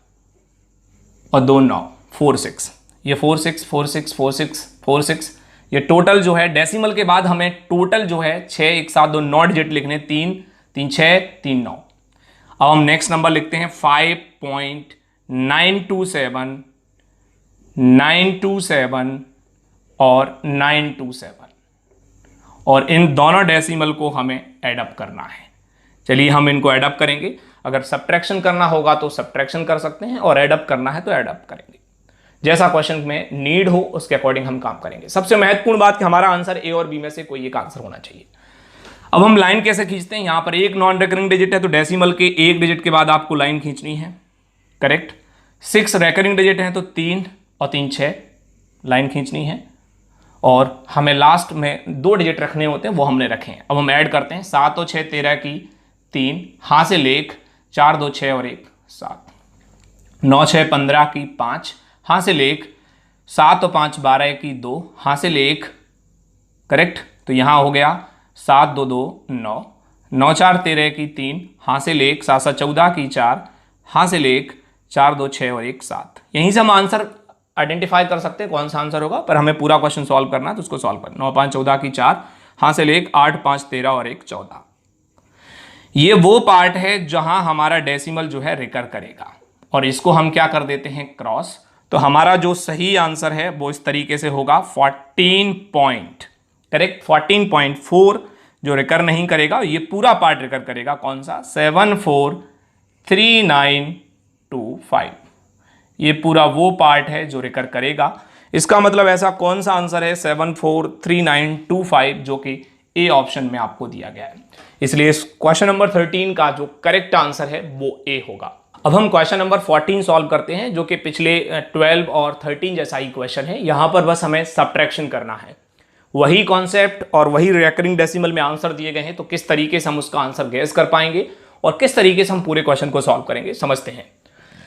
और 2 9 46। ये 46 46 46 46। ये टोटल जो है डेसिमल के बाद हमें टोटल जो है 6 1 7 2 9 डिजिट लिखने, 3 3 6 3 9। अब हम नेक्स्ट नंबर लिखते हैं 5.927 927 और 927, और इन दोनों डेसिमल को हमें ऐड अप करना है। चलिए हम इनको ऐड अप करेंगे। अगर सब्ट्रैक्शन करना होगा तो सब्ट्रैक्शन कर सकते हैं और ऐड अप करना है तो ऐड अप करेंगे। जैसा क्वेश्चन में नीड हो उसके अकॉर्डिंग हम काम करेंगे। सबसे महत्वपूर्ण बात कि हमारा आंसर ए और बी में से कोई एक आंसर होना चाहिए। अब हम लाइन कैसे खींचते हैं, यहां पर एक नॉन रेकरिंग डिजिट है तो डेसिमल के 1 डिजिट के बाद आपको लाइन खींचनी है, करेक्ट। 6 रेकरिंग डिजिट है तो 3 और 3 6 लाइन खींचनी है, और हमें लास्ट में 2 डिजिट रखने होते हैं, वो हमने रखे हैं। अब हम ऐड करते हैं। 7 और 6 13 की 3 हासिल 1, 4 2 6 और 1 7, 9 6 15 की 5 हासिल 1, 7 और 5 12 की 2 हासिल 1, करेक्ट। तो यहां हो गया 7 2 2 9, 9 4 13 की 3 हासिल 1, 7 7 14 की 4 हासिल 1, 4 2 6 और 1 7। यहीं से हम आंसर आइडेंटिफाई कर सकते हैं कौन सा आंसर होगा, पर हमें पूरा क्वेश्चन सॉल्व करना है तो उसको सॉल्व करना। 9 5 14 की 4 हासिल 1, 8 5 13 और 1 14। ये वो पार्ट है जहां हमारा डेसिमल जो है रिकर करेगा, और इसको हम क्या कर देते हैं क्रॉस। तो हमारा जो सही आंसर है वो इस तरीके से होगा 14 पॉइंट, करेक्ट। 14.4 जो रिकर नहीं करेगा, ये पूरा पार्ट रिकर करेगा। कौन सा, 743925। ये पूरा वो पार्ट है जो रिकर करेगा। इसका मतलब ऐसा कौन सा आंसर है 743925, जो कि ए ऑप्शन में आपको दिया गया है। इसलिए इस क्वेश्चन नंबर 13 का जो करेक्ट आंसर है वो ए होगा। अब हम क्वेश्चन नंबर 14 सॉल्व करते हैं, जो कि पिछले 12 और 13 जैसा ही क्वेश्चन है। यहाँ पर बस हमें सब्ट्रैक्शन करना है, वही कॉन्सेप्ट और वही रिकरिंग डेसिमल में आंसर दिए गए हैं, तो किस तरीके से हम उसका आंसर गैस कर पाएंगे और किस तरीके से हम पूरे क्वेश्चन को सॉल्व करेंगे, समझते हैं।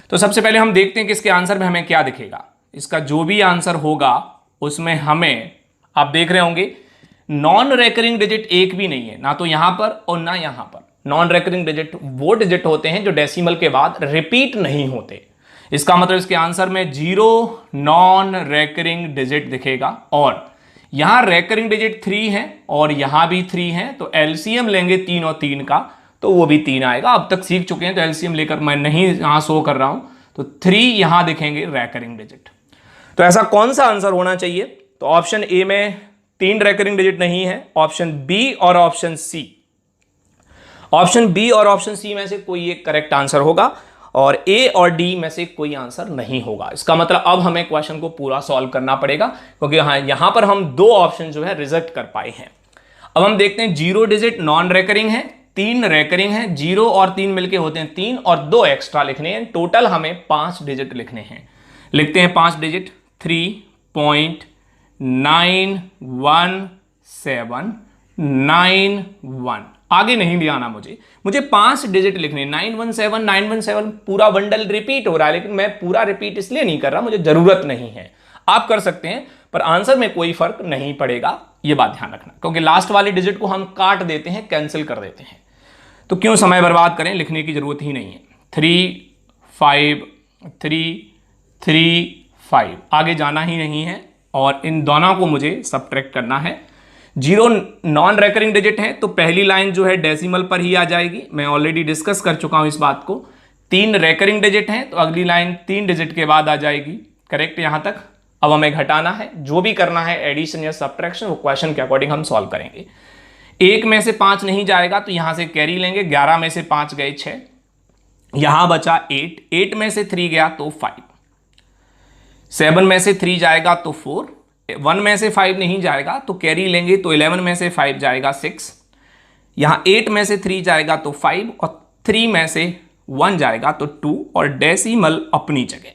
तो सबसे पहले हम देखते हैं कि इसके आंसर में हमें क्या दिखेगा। इसका जो भी आंसर होगा उसमें हमें, आप देख रहे होंगे, नॉन रेकरिंग डिजिट एक भी नहीं है, ना तो यहां पर और ना यहां पर। नॉन रेकरिंग डिजिट वो डिजिट होते हैं जो डेसिमल के बाद रिपीट नहीं होते। इसका मतलब इसके आंसर में 0 नॉन रेकरिंग डिजिट दिखेगा, और यहां रेकरिंग डिजिट 3 है और यहां भी 3 है, तो एलसीएम लेंगे 3 और 3 का, तो वो भी 3 आएगा। अब तक सीख चुके हैं तो एलसीएम लेकर मैं नहीं यहां शो कर रहा हूं, तो 3 यहां दिखेंगे रेकरिंग डिजिट। तो ऐसा कौन सा आंसर होना चाहिए? तो ऑप्शन ए में 3 रेकरिंग डिजिट नहीं है, ऑप्शन बी और ऑप्शन सी। ऑप्शन बी और ऑप्शन सी में से कोई एक करेक्ट आंसर होगा और ए और डी में से कोई आंसर नहीं होगा। इसका मतलब अब हमें क्वेश्चन को पूरा सॉल्व करना पड़ेगा, क्योंकि यहां पर हम 2 ऑप्शन जो है रिजेक्ट कर पाए हैं। अब हम देखते हैं, 0 डिजिट नॉन रेकरिंग है, 3 रेकरिंग है, 0 और 3 मिलके होते हैं 3 और 2 एक्स्ट्रा लिखने हैं। टोटल हमें 5 डिजिट लिखने हैं। लिखते हैं 5 डिजिट, 3.91791। आगे नहीं ले आना, मुझे 5 डिजिट लिखने, 917 917 पूरा बंडल रिपीट हो रहा है, लेकिन मैं पूरा रिपीट इसलिए नहीं कर रहा, मुझे जरूरत नहीं है। आप कर सकते हैं पर आंसर में कोई फर्क नहीं पड़ेगा, यह बात ध्यान रखना, क्योंकि लास्ट वाली डिजिट को हम काट देते हैं, कैंसिल कर देते हैं, तो क्यों समय बर्बाद करें, लिखने की जरूरत ही नहीं है। 3 5 3 3 5, आगे जाना ही नहीं है, और इन दोनों को मुझे सब्ट्रैक्ट करना है। 0 नॉन रेकरिंग डिजिट है, तो पहली लाइन जो है डेसिमल पर ही आ जाएगी, मैं ऑलरेडी डिस्कस कर चुका हूं इस बात को। 3 रेकरिंग डिजिट है, तो अगली लाइन 3 डिजिट के बाद आ जाएगी। करेक्ट यहां तक। अब हमें घटाना है, जो भी करना है एडिशन या सब्ट्रैक्शन, वो क्वेश्चन के अकॉर्डिंग हम सॉल्व करेंगे। 1 में से 5 नहीं जाएगा, तो यहां से कैरी लेंगे, 11 में से 5 गए 6, यहां बचा 8, 8 में से 3 गया तो 5, 7 में से 3 जाएगा तो 4, 1 में से 5 नहीं जाएगा तो कैरी लेंगे, तो 11 में से 5 जाएगा 6, यहां 8 में से 3 जाएगा तो 5, और 3 में से 1 जाएगा तो 2, और डेसिमल अपनी जगह।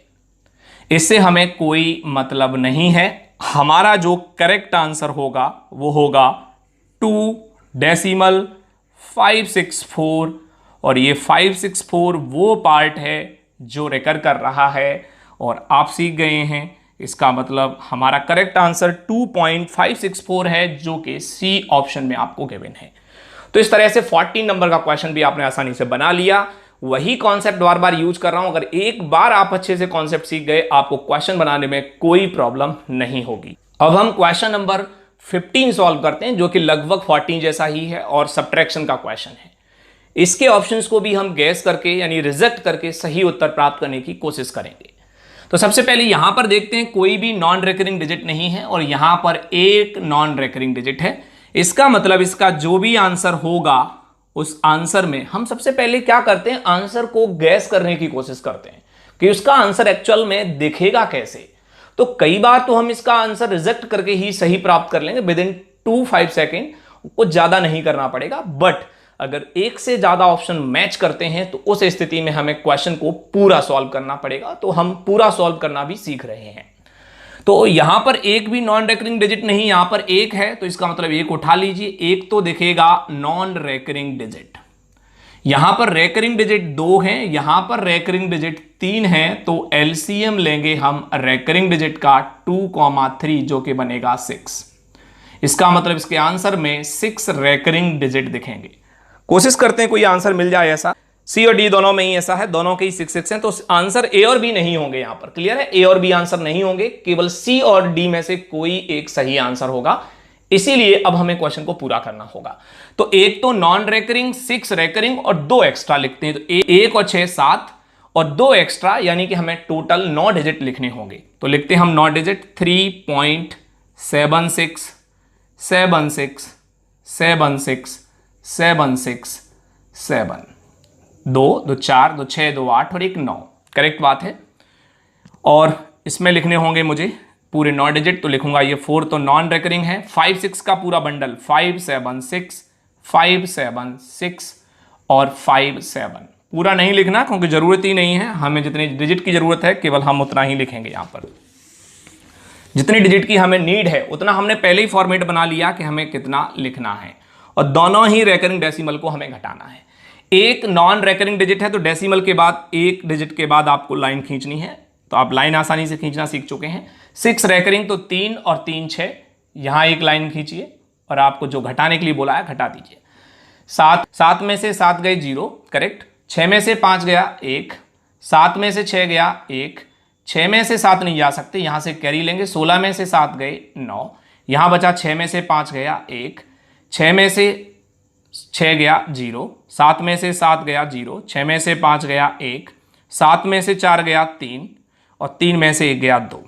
इससे हमें कोई मतलब नहीं है। हमारा जो करेक्ट आंसर होगा वो होगा 2 डेसिमल 564, और ये 564 वो पार्ट है जो रेकर कर रहा है, और आप सीख गए हैं। इसका मतलब हमारा करेक्ट आंसर 2.564 है, जो कि सी ऑप्शन में आपको गिवन है। तो इस तरह से 14 नंबर का क्वेश्चन भी आपने आसानी से बना लिया। वही कॉन्सेप्ट बार बार यूज कर रहा हूं, अगर एक बार आप अच्छे से कॉन्सेप्ट सीख गए, आपको क्वेश्चन बनाने में कोई प्रॉब्लम नहीं होगी। अब हम क्वेश्चन नंबर 15 सॉल्व करते हैं, जो कि लगभग 14 जैसा ही है और सब्ट्रैक्शन का क्वेश्चन है। इसके ऑप्शंस को भी हम गैस करके यानी रिजेक्ट करके सही उत्तर प्राप्त करने की कोशिश करेंगे। तो सबसे पहले यहां पर देखते हैं, कोई भी नॉन रेकरिंग डिजिट नहीं है और यहां पर एक नॉन रेकरिंग डिजिट है। इसका मतलब इसका जो भी आंसर होगा उस आंसर में हम सबसे पहले क्या करते हैं, आंसर को गैस करने की कोशिश करते हैं कि उसका आंसर एक्चुअल में दिखेगा कैसे। तो कई बार तो हम इसका आंसर रिजेक्ट करके ही सही प्राप्त कर लेंगे विद इन 2-5 सेकेंड, कुछ ज्यादा नहीं करना पड़ेगा। बट अगर एक से ज्यादा ऑप्शन मैच करते हैं तो उस स्थिति में हमें क्वेश्चन को पूरा सॉल्व करना पड़ेगा। तो हम पूरा सॉल्व करना भी सीख रहे हैं। तो यहां पर एक भी नॉन रेकरिंग डिजिट नहीं, यहां पर एक है, तो इसका मतलब एक उठा लीजिए, एक तो दिखेगा नॉन रेकरिंग डिजिट। यहां पर रेकरिंग डिजिट 2 है, यहां पर रेकरिंग डिजिट 3 है, तो एलसीएम लेंगे हम रेकरिंग डिजिट का 2,3, जो कि बनेगा 6। इसका मतलब इसके आंसर में 6 रेकरिंग डिजिट दिखेंगे। कोशिश करते हैं कोई आंसर मिल जाए ऐसा। सी और डी दोनों में ही ऐसा है, दोनों के ही 6 हैं, तो आंसर ए और बी नहीं होंगे। यहां पर क्लियर है, ए और बी आंसर नहीं होंगे, केवल सी और डी में से कोई एक सही आंसर होगा। इसीलिए अब हमें क्वेश्चन को पूरा करना होगा। तो एक तो नॉन रेकरिंग, 6 रेकरिंग और 2 एक्स्ट्रा लिखते हैं। तो 1 और 6 7 और 2 एक्स्ट्रा, यानी कि हमें टोटल 9 डिजिट लिखने होंगे। तो लिखते हैं हम 9 डिजिट, 3.76 76 76 76 7, 2 2 4 2 6 2 8 और 1 9। करेक्ट बात है। और इसमें लिखने होंगे मुझे पूरे 9 डिजिट, तो लिखूंगा ये 4 तो नॉन रेकरिंग है, 5 6 का पूरा बंडल 5 7 6 5 7 6 और 5 7 पूरा नहीं लिखना क्योंकि ज़रूरत ही नहीं है, हमें जितनी डिजिट की ज़रूरत है केवल हम उतना ही लिखेंगे। यहाँ पर जितनी डिजिट की हमें नीड है उतना हमने पहले ही फॉर्मेट बना लिया कि हमें कितना लिखना है, और दोनों ही रेकरिंग डेसिमल को हमें घटाना है। एक नॉन रेकरिंग डिजिट है तो डेसिमल के बाद एक डिजिट के बाद आपको लाइन खींचनी है, तो आप लाइन आसानी से खींचना सीख चुके हैं। 6 रेकरिंग तो 3 और 3 6, यहाँ एक लाइन खींचिए और आपको जो घटाने के लिए बोला है घटा दीजिए। 7 में से 7 गए 0, करेक्ट। 6 में से 5 गया 1, 7 में से 6 गया 1, 6 में से 7 नहीं जा सकते, यहाँ से कैरी लेंगे। 16 में से 7 गए 9, यहाँ बचा 6 में से 5 गया 1, 6 में से 6 गया 0, 7 में से 7 गया 0, 6 में से 5 गया 1, 7 में से 4 गया 3 और 3 में से 1 गया 2।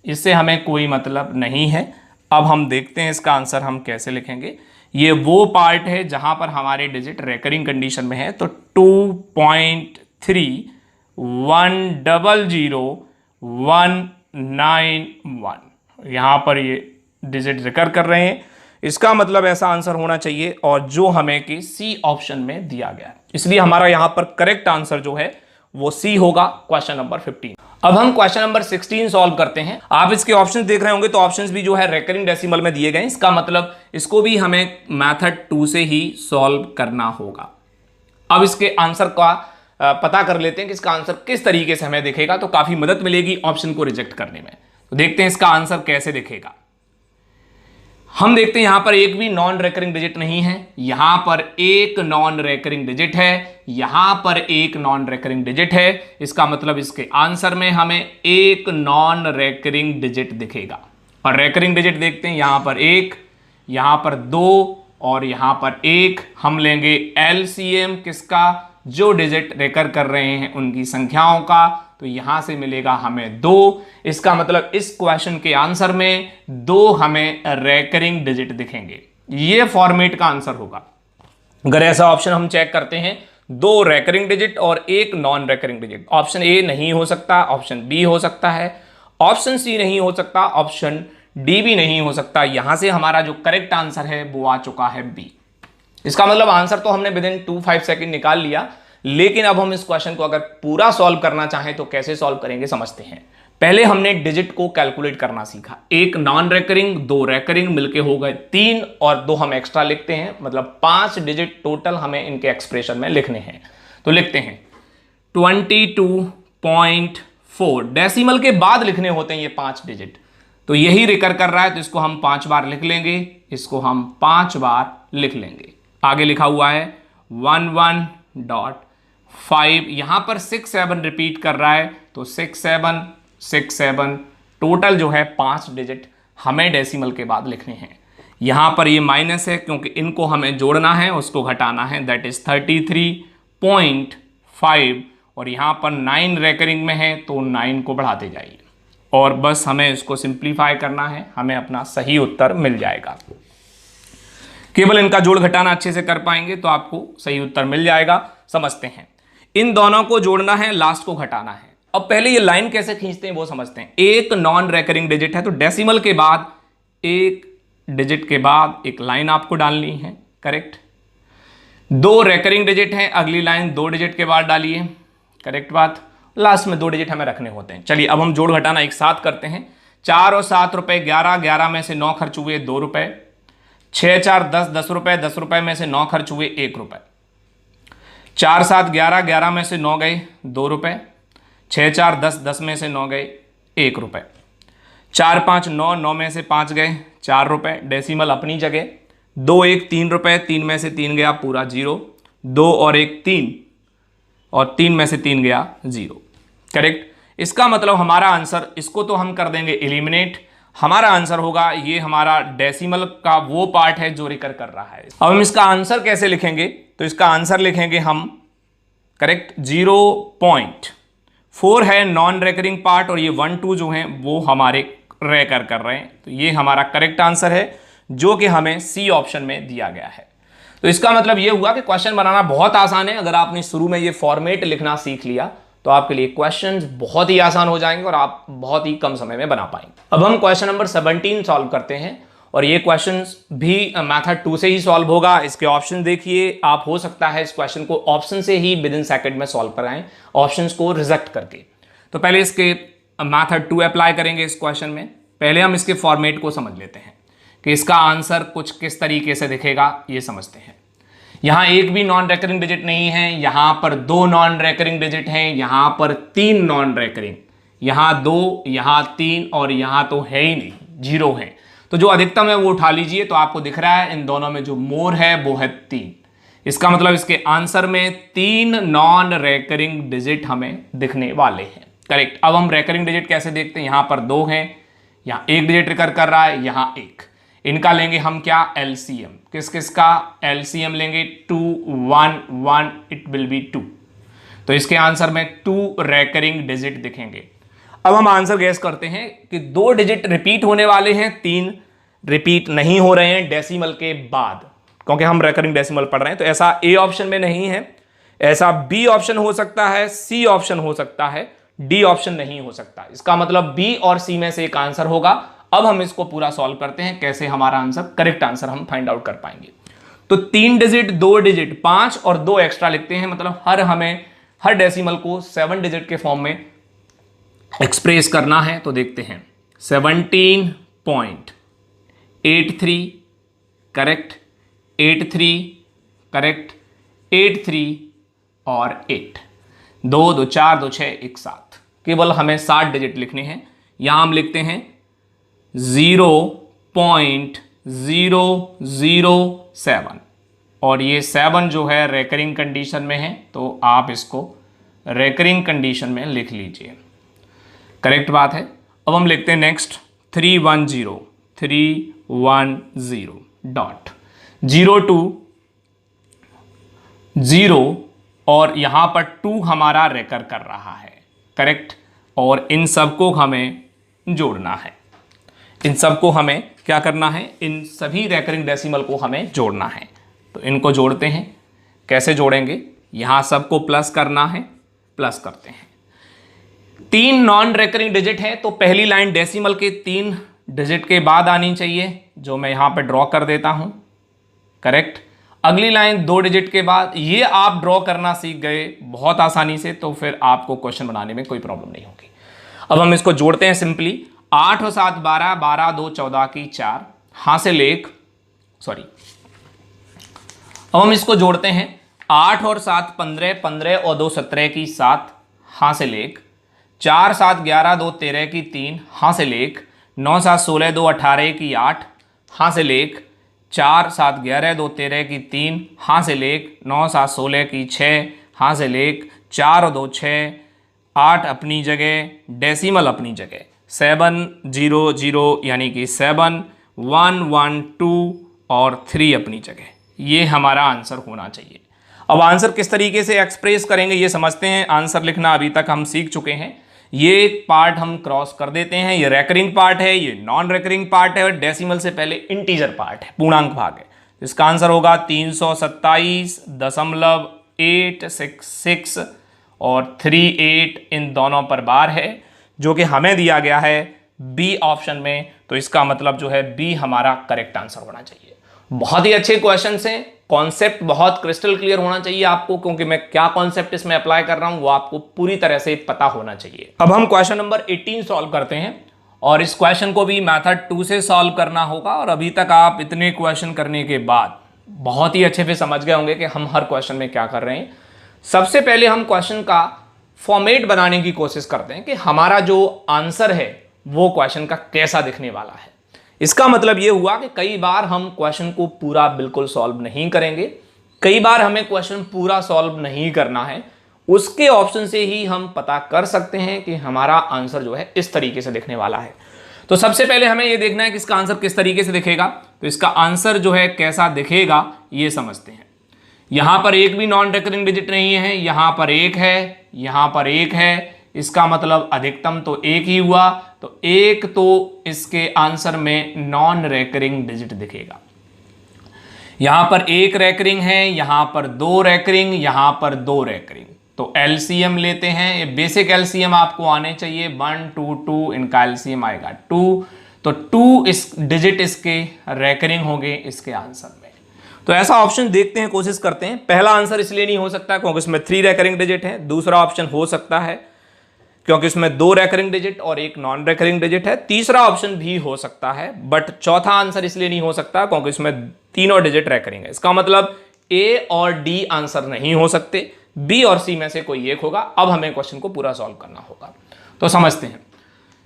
इससे हमें कोई मतलब नहीं है। अब हम देखते हैं इसका आंसर हम कैसे लिखेंगे। ये वो पार्ट है जहां पर हमारे डिजिट रेकरिंग कंडीशन में है, तो 2.3100191 यहां पर ये डिजिट रिकर कर रहे हैं। इसका मतलब ऐसा आंसर होना चाहिए और जो हमें कि सी ऑप्शन में दिया गया है, इसलिए हमारा यहां पर करेक्ट आंसर जो है वो सी होगा, क्वेश्चन नंबर 15। अब हम क्वेश्चन नंबर 16 सॉल्व करते हैं। आप इसके ऑप्शंस देख रहे होंगे तो ऑप्शंस भी जो है रेकरिंग डेसिमल में दिए गए हैं। इसका मतलब इसको भी हमें मेथड 2 से ही सॉल्व करना होगा। अब इसके आंसर का पता कर लेते हैं कि इसका आंसर किस तरीके से हमें दिखेगा, तो काफी मदद मिलेगी ऑप्शन को रिजेक्ट करने में। तो देखते हैं इसका आंसर कैसे दिखेगा। हम देखते हैं यहां पर एक भी नॉन रेकरिंग डिजिट नहीं है, यहां पर एक नॉन रेकरिंग डिजिट है, यहां पर एक नॉन रेकरिंग डिजिट है। इसका मतलब इसके आंसर में हमें एक नॉन रेकरिंग डिजिट दिखेगा। और रेकरिंग डिजिट देखते हैं, यहां पर 1, यहां पर 2 और यहां पर 1। हम लेंगे एलसीएम किसका, जो डिजिट रेकर कर रहे हैं उनकी संख्याओं का, तो यहां से मिलेगा हमें 2। इसका मतलब इस क्वेश्चन के आंसर में 2 हमें रेकरिंग डिजिट दिखेंगे। ये फॉर्मेट का आंसर होगा। अगर ऐसा ऑप्शन हम चेक करते हैं, 2 रेकरिंग डिजिट और 1 non recurring digit, option A नहीं हो सकता, ऑप्शन बी हो सकता है, ऑप्शन सी नहीं हो सकता, ऑप्शन डी भी नहीं हो सकता। यहां से हमारा जो करेक्ट आंसर है वो आ चुका है बी। इसका मतलब आंसर तो हमने विदिन 2-5 सेकंड निकाल लिया, लेकिन अब हम इस क्वेश्चन को अगर पूरा सॉल्व करना चाहें तो कैसे सॉल्व करेंगे समझते हैं। पहले हमने डिजिट को कैलकुलेट करना सीखा। एक नॉन रेकरिंग, 2 रेकरिंग मिलके हो गए 3 और 2 हम एक्स्ट्रा लिखते हैं, मतलब 5 डिजिट टोटल हमें इनके एक्सप्रेशन में लिखने हैं। तो लिखते हैं 22.4, डेसिमल के बाद लिखने होते हैं ये 5 डिजिट, तो यही रिकर कर रहा है तो इसको हम 5 बार लिख लेंगे, इसको हम 5 बार लिख लेंगे। आगे लिखा हुआ है 11.5, यहां पर 6 7 रिपीट कर रहा है, तो 6 7 6 7 टोटल जो है 5 डिजिट हमें डेसिमल के बाद लिखने हैं। यहां पर ये माइनस है क्योंकि इनको हमें जोड़ना है, उसको घटाना है, दैट इज 33.5। और यहां पर 9 रेकरिंग में है तो 9 को बढ़ाते जाइए और बस हमें इसको सिंप्लीफाई करना है, हमें अपना सही उत्तर मिल जाएगा। केवल इनका जोड़ घटाना अच्छे से कर पाएंगे तो आपको सही उत्तर मिल जाएगा। समझते हैं, इन दोनों को जोड़ना है, लास्ट को घटाना है। अब पहले ये लाइन कैसे खींचते हैं वो समझते हैं। एक नॉन रेकरिंग डिजिट है तो डेसिमल के बाद एक डिजिट के बाद एक लाइन आपको डालनी है, करेक्ट। 2 रेकरिंग डिजिट है, अगली लाइन 2 डिजिट के बाद डालिए, करेक्ट बात। लास्ट में 2 डिजिट हमें रखने होते हैं। चलिए अब हम जोड़ घटाना एक साथ करते हैं। 4 और 7 रुपए 11, 11 में से 9 खर्च हुए 2 रुपए, 6 4 10, 10 रुपए, 10 रुपए में से 9 खर्च हुए 1 रुपए, 4 7 11, 11 में से 9 गए 2 रुपए, 6 4 10, 10 में से 9 गए 1 रुपए, 4 5 9, 9 में से 5 गए 4 रुपए, डेसिमल अपनी जगह, 2 1 3 रुपए, 3 में से 3 गया पूरा 0, 2 और 1 3 और 3 में से 3 गया 0, करेक्ट। इसका मतलब हमारा आंसर, इसको तो हम कर देंगे एलिमिनेट, हमारा आंसर होगा ये हमारा डेसिमल का वो पार्ट है जो रिकर कर रहा है। अब हम इसका आंसर कैसे लिखेंगे, तो इसका आंसर लिखेंगे हम, करेक्ट, 0.4 है नॉन रेकरिंग पार्ट और ये 1 2 जो हैं वो हमारे रेकर कर रहे हैं, तो ये हमारा करेक्ट आंसर है जो कि हमें सी ऑप्शन में दिया गया है। तो इसका मतलब ये हुआ कि क्वेश्चन बनाना बहुत आसान है। अगर आपने शुरू में ये फॉर्मेट लिखना सीख लिया तो आपके लिए क्वेश्चंस बहुत ही आसान हो जाएंगे और आप बहुत ही कम समय में बना पाएंगे। अब हम क्वेश्चन नंबर 17 सॉल्व करते हैं और ये क्वेश्चन भी मेथड 2 से ही सॉल्व होगा। इसके ऑप्शन देखिए, आप हो सकता है इस क्वेश्चन को ऑप्शन से ही विद इन सेकंड में सॉल्व कराएं, ऑप्शंस को रिजेक्ट करके। तो पहले इसके मेथड 2 अप्लाई करेंगे इस क्वेश्चन में। पहले हम इसके फॉर्मेट को समझ लेते हैं कि इसका आंसर कुछ किस तरीके से दिखेगा, ये समझते हैं। यहां एक भी नॉन रेकरिंग डिजिट नहीं है, यहां पर 2 नॉन रेकरिंग डिजिट हैं, यहां पर 3 नॉन रेकरिंग, यहां 2, यहां 3 और यहां तो है ही नहीं, 0 है। तो जो अधिकतम है वो उठा लीजिए, तो आपको दिख रहा है इन दोनों में जो मोर है वो है 3। इसका मतलब इसके आंसर में 3 नॉन रेकरिंग डिजिट हमें दिखने वाले हैं। करेक्ट। अब हम रेकरिंग डिजिट कैसे देखते हैं, यहां पर 2 हैं, यहां 1 डिजिट रिकर कर रहा है, यहां 1। इनका लेंगे हम क्या, एलसीएम। किस किस का एलसीएम लेंगे, 2 1 1, इट विल बी 2। तो इसके आंसर में 2 रेकरिंग डिजिट दिखेंगे। अब हम आंसर गैस करते हैं कि 2 डिजिट रिपीट होने वाले हैं, 3 रिपीट नहीं हो रहे हैं डेसिमल के बाद, क्योंकि हम रेकरिंग डेसिमल पढ़ रहे हैं। तो ऐसा ए ऑप्शन में नहीं है, ऐसा बी ऑप्शन हो सकता है, सी ऑप्शन हो सकता है, डी ऑप्शन नहीं हो सकता। इसका मतलब बी और सी में से एक आंसर होगा। अब हम इसको पूरा सॉल्व करते हैं, कैसे हमारा आंसर, करेक्ट आंसर हम फाइंड आउट कर पाएंगे। तो 3 डिजिट, 2 डिजिट, 5 और 2 एक्स्ट्रा लिखते हैं, मतलब हर डेसिमल को 7 डिजिट के फॉर्म में एक्सप्रेस करना है। तो देखते हैं 17.83 करेक्ट, 83 करेक्ट, 83 और 8, 2 2 4 2 6 1 7। केवल हमें 7 डिजिट लिखने हैं। यहां हम लिखते हैं 0.007 और ये 7 जो है रेकरिंग कंडीशन में है, तो आप इसको रेकरिंग कंडीशन में लिख लीजिए। करेक्ट बात है। अब हम लिखते हैं नेक्स्ट 310 डॉट 0 और यहां पर 2 हमारा रेकर कर रहा है। करेक्ट। और इन सबको हमें जोड़ना है, इन सबको हमें क्या करना है, इन सभी रेकरिंग डेसिमल को हमें जोड़ना है। तो इनको जोड़ते हैं, कैसे जोड़ेंगे, यहां सबको प्लस करना है, प्लस करते हैं। 3 नॉन रेकरिंग डिजिट है, तो पहली लाइन डेसिमल के 3 डिजिट के बाद आनी चाहिए, जो मैं यहां पर ड्रॉ कर देता हूं। करेक्ट। अगली लाइन 2 डिजिट के बाद, ये आप ड्रॉ करना सीख गए बहुत आसानी से, तो फिर आपको क्वेश्चन बनाने में कोई प्रॉब्लम नहीं होगी। अब हम इसको जोड़ते हैं सिंपली। 8 और 7 12, 12 2 14 की 4, हासिल 1, सॉरी। अब हम इसको जोड़ते हैं 8 और 7 15, 15 और 2 17 की 7, हासिल 1, 4 7 11 2 13 की 3, हासिल 1, 9 7 16 2 18 की 8, हासिल 1, 4 7 11 2 13 की 3, हासिल 1, 9 7 16 की 6, हासिल 1, 4 और 2 6, 8 अपनी जगह, डेसिमल अपनी जगह, 7 0 0 यानी कि 7 1 1 2 और 3 अपनी जगह। ये हमारा आंसर होना चाहिए। अब आंसर किस तरीके से एक्सप्रेस करेंगे ये समझते हैं। आंसर लिखना अभी तक हम सीख चुके हैं, ये पार्ट हम क्रॉस कर देते हैं। ये रेकरिंग पार्ट है, ये नॉन रेकरिंग पार्ट है और डेसिमल से पहले इंटीजर पार्ट है, पूर्णांक भाग है। इसका आंसर होगा 327.866 और 38 इन दोनों पर बार है, जो कि हमें दिया गया है बी ऑप्शन में। तो इसका मतलब जो है बी हमारा करेक्ट आंसर होना चाहिए। बहुत ही अच्छे क्वेश्चन हैं, कॉन्सेप्ट बहुत क्रिस्टल क्लियर होना चाहिए आपको, क्योंकि मैं क्या कॉन्सेप्ट इसमें अप्लाई कर रहा हूं वो आपको पूरी तरह से पता होना चाहिए। अब हम क्वेश्चन नंबर 18 सॉल्व करते हैं और इस क्वेश्चन को भी मेथड 2 से सॉल्व करना होगा। और अभी तक आप इतने क्वेश्चन करने के बाद बहुत ही अच्छे से समझ गए होंगे कि हम हर क्वेश्चन में क्या कर रहे हैं। सबसे पहले हम क्वेश्चन का फॉर्मेट बनाने की कोशिश करते हैं कि हमारा जो आंसर है वो क्वेश्चन का कैसा दिखने वाला है। इसका मतलब ये हुआ कि कई बार हम क्वेश्चन को पूरा बिल्कुल सॉल्व नहीं करेंगे, कई बार हमें क्वेश्चन पूरा सॉल्व नहीं करना है, उसके ऑप्शन से ही हम पता कर सकते हैं कि हमारा आंसर जो है इस तरीके से दिखने वाला है। तो सबसे पहले हमें यह देखना है कि इसका आंसर किस तरीके से दिखेगा। तो इसका आंसर जो है कैसा दिखेगा ये समझते हैं। यहां पर एक भी नॉन रेकरिंग डिजिट नहीं है, यहां पर एक है, यहां पर एक है, इसका मतलब अधिकतम तो एक ही हुआ, तो एक तो इसके आंसर में नॉन रेकरिंग डिजिट दिखेगा। यहां पर एक रेकरिंग है, यहां पर 2 रेकरिंग, यहां पर 2 रेकरिंग। तो एलसीएम लेते हैं, ये बेसिक एलसीएम आपको आने चाहिए, 1 2 2, इनका एलसीएम आएगा 2। तो 2 इस डिजिट इसके रेकरिंग होंगे इसके आंसर में। तो ऐसा ऑप्शन देखते हैं, कोशिश करते हैं। पहला आंसर इसलिए नहीं हो सकता क्योंकि इसमें 3 रेकरिंग डिजिट है। दूसरा ऑप्शन हो सकता है क्योंकि इसमें 2 रेकरिंग डिजिट और 1 नॉन रेकरिंग डिजिट है। तीसरा ऑप्शन भी हो सकता है, बट चौथा आंसर इसलिए नहीं हो सकता क्योंकि इसमें तीनों डिजिट रेकरिंग है। इसका मतलब ए और डी आंसर नहीं हो सकते, बी और सी में से कोई एक होगा। अब हमें क्वेश्चन को पूरा सॉल्व करना होगा, तो समझते हैं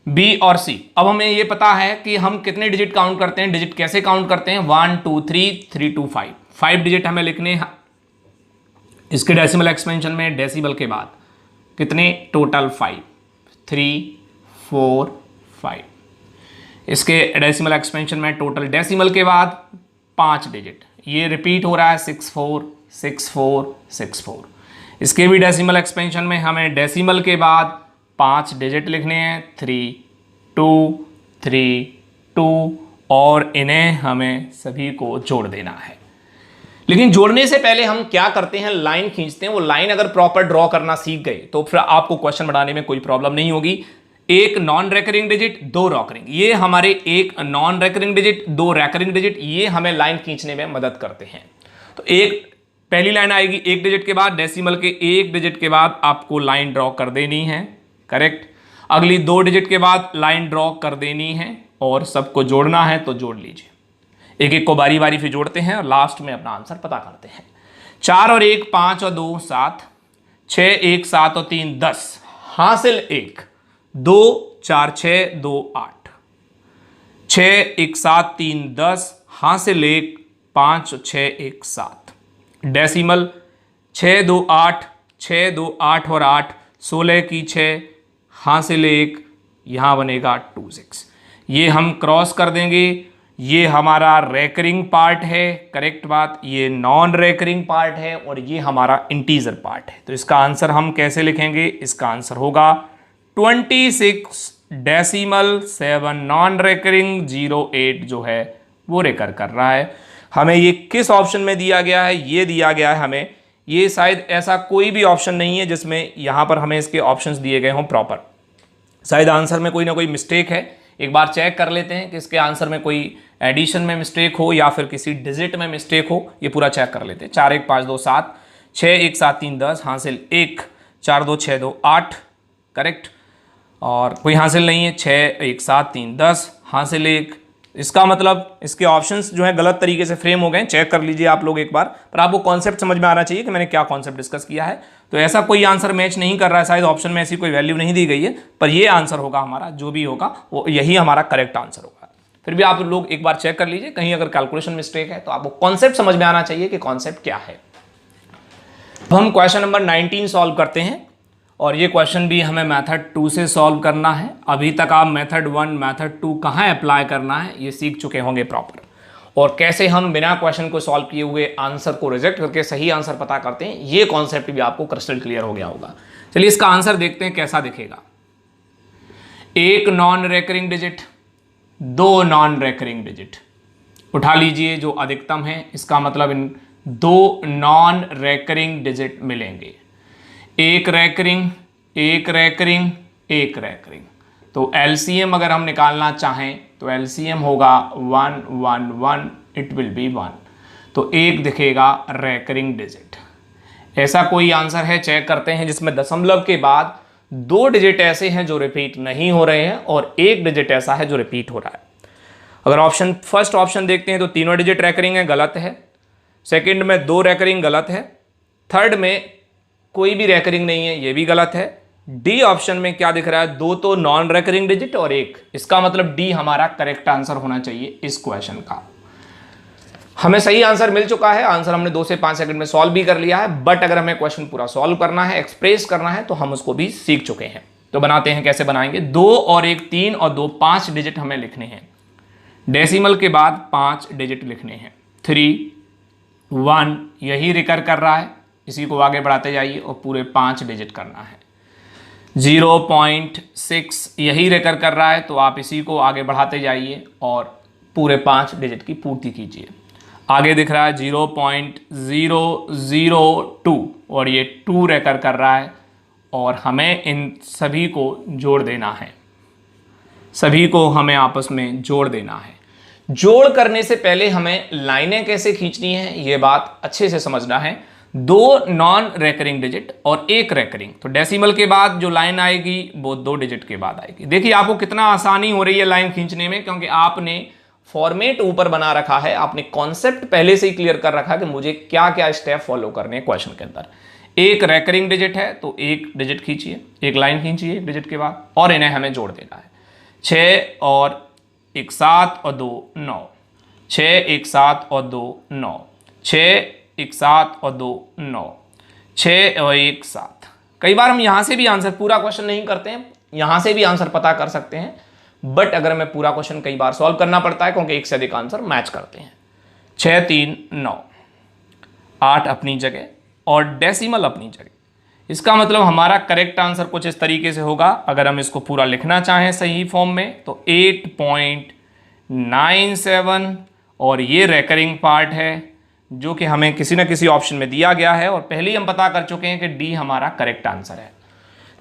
बी और सी। अब हमें यह पता है कि हम कितने डिजिट काउंट करते हैं, डिजिट कैसे काउंट करते हैं, 1 2 3 3 2 5 5 डिजिट हमें लिखने हैं इसके डेसिमल एक्सपेंशन में। डेसिमल के बाद कितने, टोटल 5 3 4 5। इसके डेसिमल एक्सपेंशन में टोटल डेसिमल के बाद 5 डिजिट, ये रिपीट हो रहा है 6 4 6 4 6 4। इसके भी डेसिमल एक्सपेंशन में हमें डेसिमल के बाद 5 डिजिट लिखने हैं, 3 2 3 2, और इन्हें हमें सभी को जोड़ देना है। लेकिन जोड़ने से पहले हम क्या करते हैं, लाइन खींचते हैं। वो लाइन अगर प्रॉपर ड्रॉ करना सीख गए तो फिर आपको क्वेश्चन बनाने में कोई प्रॉब्लम नहीं होगी। एक नॉन रेकरिंग डिजिट, 2 रेकरिंग, ये हमारे एक non recurring digit 2 recurring digit, ये हमें लाइन खींचने में मदद करते हैं। तो एक पहली लाइन आएगी 1 डिजिट के बाद, डेसिमल के 1 डिजिट के बाद आपको लाइन ड्रॉ कर देनी है, करेक्ट। अगली 2 डिजिट के बाद लाइन ड्रॉ कर देनी है और सबको जोड़ना है, तो जोड़ लीजिए। एक एक को बारी बारी फिर जोड़ते हैं और लास्ट में अपना आंसर पता करते हैं। 4 और 1 5 और 2 7, 6 1 7 और 3 10, हासिल 1 2 4 6 2 8, 6 1 7 3 10, हासिल 1 5 6 1 7। डेसिमल 6 2 8 6 2 8 और 8, 16 की 6, हासिल 1, यहां बनेगा 2 6। ये हम क्रॉस कर देंगे, ये हमारा रेकरिंग पार्ट है, करेक्ट बात। ये नॉन रेकरिंग पार्ट है और ये हमारा इंटीजर पार्ट है। तो इसका आंसर हम कैसे लिखेंगे, इसका आंसर होगा 26 डेसिमल 7 नॉन रेकरिंग 08 जो है वो रेकर कर रहा है। हमें ये किस ऑप्शन में दिया गया है, ये दिया गया है हमें, ये शायद ऐसा कोई भी ऑप्शन नहीं है जिसमें यहां पर हमें इसके ऑप्शंस दिए गए हों प्रॉपर। शायद आंसर में कोई ना कोई मिस्टेक है। एक बार चेक कर लेते हैं कि इसके आंसर में कोई एडिशन में मिस्टेक हो या फिर किसी डिजिट में मिस्टेक हो, ये पूरा चेक कर लेते हैं। 4 1 5 2 7, 6 1 7 3 10, हासिल 1 4 2 6 2 8, करेक्ट। और कोई हासिल नहीं है, 6 1 7 3 10, हासिल 1। इसका मतलब इसके ऑप्शंस जो है गलत तरीके से फ्रेम हो गए, चेक कर लीजिए आप लोग एक बार। पर आपको कॉन्सेप्ट समझ में आना चाहिए कि मैंने क्या कॉन्सेप्ट डिस्कस किया है। तो ऐसा कोई आंसर मैच नहीं कर रहा है, शायद ऑप्शन में ऐसी कोई वैल्यू नहीं दी गई है, पर ये आंसर होगा हमारा, जो भी होगा वो यही हमारा करेक्ट आंसर होगा। फिर भी आप लोग एक बार चेक कर लीजिए, कहीं अगर कैलकुलेशन मिस्टेक है तो आपको कॉन्सेप्ट समझ में आना चाहिए कि कॉन्सेप्ट क्या है। अब हम क्वेश्चन नंबर 19 सॉल्व करते हैं और ये क्वेश्चन भी हमें मेथड 2 से सॉल्व करना है। अभी तक आप मेथड 1 मेथड 2 कहाँ अप्लाई करना है ये सीख चुके होंगे प्रॉपर, और कैसे हम बिना क्वेश्चन को सॉल्व किए हुए आंसर को रिजेक्ट करके सही आंसर पता करते हैं, ये कॉन्सेप्ट भी आपको क्रिस्टल क्लियर हो गया होगा। चलिए इसका आंसर देखते हैं कैसा दिखेगा। एक non recurring digit, 2 non recurring digit उठा लीजिए जो अधिकतम है, इसका मतलब इन 2 नॉन रेकरिंग डिजिट मिलेंगे। एक रेकरिंग एक रेकरिंग एक रेकरिंग, तो एलसीएम अगर हम निकालना चाहें तो एलसीएम होगा 1 1 1, इट विल बी 1। तो एक दिखेगा रेकरिंग डिजिट। ऐसा कोई आंसर है, चेक करते हैं, जिसमें दशमलव के बाद 2 डिजिट ऐसे हैं जो रिपीट नहीं हो रहे हैं और 1 डिजिट ऐसा है जो रिपीट हो रहा है। अगर ऑप्शन फर्स्ट ऑप्शन देखते हैं तो तीनों डिजिट रेकरिंग है, गलत है। सेकंड में 2 रेकरिंग, गलत है। थर्ड में कोई भी रेकरिंग नहीं है, ये भी गलत है। डी ऑप्शन में क्या दिख रहा है, 2 तो नॉन रेकरिंग डिजिट और 1, इसका मतलब डी हमारा करेक्ट आंसर होना चाहिए इस क्वेश्चन का। हमें सही आंसर मिल चुका है, आंसर हमने 2 से 5 सेकंड में सॉल्व भी कर लिया है, बट अगर हमें क्वेश्चन पूरा सॉल्व करना है, एक्सप्रेस करना है, तो हम उसको भी सीख चुके हैं। तो बनाते हैं, कैसे बनाएंगे। 2 और 1 3 और 2 5 डिजिट हमें लिखने हैं। डेसिमल के बाद 5 डिजिट लिखने हैं। 3 1 यही रिकर कर रहा है, इसी को आगे बढ़ाते जाइए और पूरे 5 डिजिट करना है। 0.6 यही रिकर कर रहा है, तो आप इसी को आगे बढ़ाते जाइए और पूरे 5 डिजिट की पूर्ति कीजिए। आगे दिख रहा है 0.002 और ये 2 रेकर कर रहा है और हमें इन सभी को जोड़ देना है। सभी को हमें आपस में जोड़ देना है। जोड़ करने से पहले हमें लाइनें कैसे खींचनी है ये बात अच्छे से समझना है। 2 नॉन रेकरिंग डिजिट और 1 रेकरिंग, तो डेसिमल के बाद जो लाइन आएगी वो 2 डिजिट के बाद आएगी। देखिए आपको कितना आसानी हो रही है लाइन खींचने में, क्योंकि आपने फॉर्मेट ऊपर बना रखा है, आपने कॉन्सेप्ट पहले से ही क्लियर कर रखा है कि मुझे क्या क्या स्टेप फॉलो करने हैं क्वेश्चन के अंदर। 1 रेकरिंग डिजिट है तो 1 डिजिट खींचिए, 1 लाइन खींचिए 1 डिजिट के बाद, और इन्हें हमें जोड़ देना है। 6 और 1 7 और 2 9, 6 1 7 और 2 9, 6 1 7 और 2 9, 6 और 1 7। कई बार हम यहां से भी आंसर, पूरा क्वेश्चन नहीं करते हैं, यहां से भी आंसर पता कर सकते हैं, बट अगर हमें पूरा क्वेश्चन कई बार सॉल्व करना पड़ता है क्योंकि एक से अधिक आंसर मैच करते हैं। 6 3 9, 8 अपनी जगह और डेसिमल अपनी जगह। इसका मतलब हमारा करेक्ट आंसर कुछ इस तरीके से होगा। अगर हम इसको पूरा लिखना चाहें सही फॉर्म में तो 8.97, और ये रेकरिंग पार्ट है जो कि हमें किसी न किसी ऑप्शन में दिया गया है, और पहले ही हम पता कर चुके हैं कि डी हमारा करेक्ट आंसर है।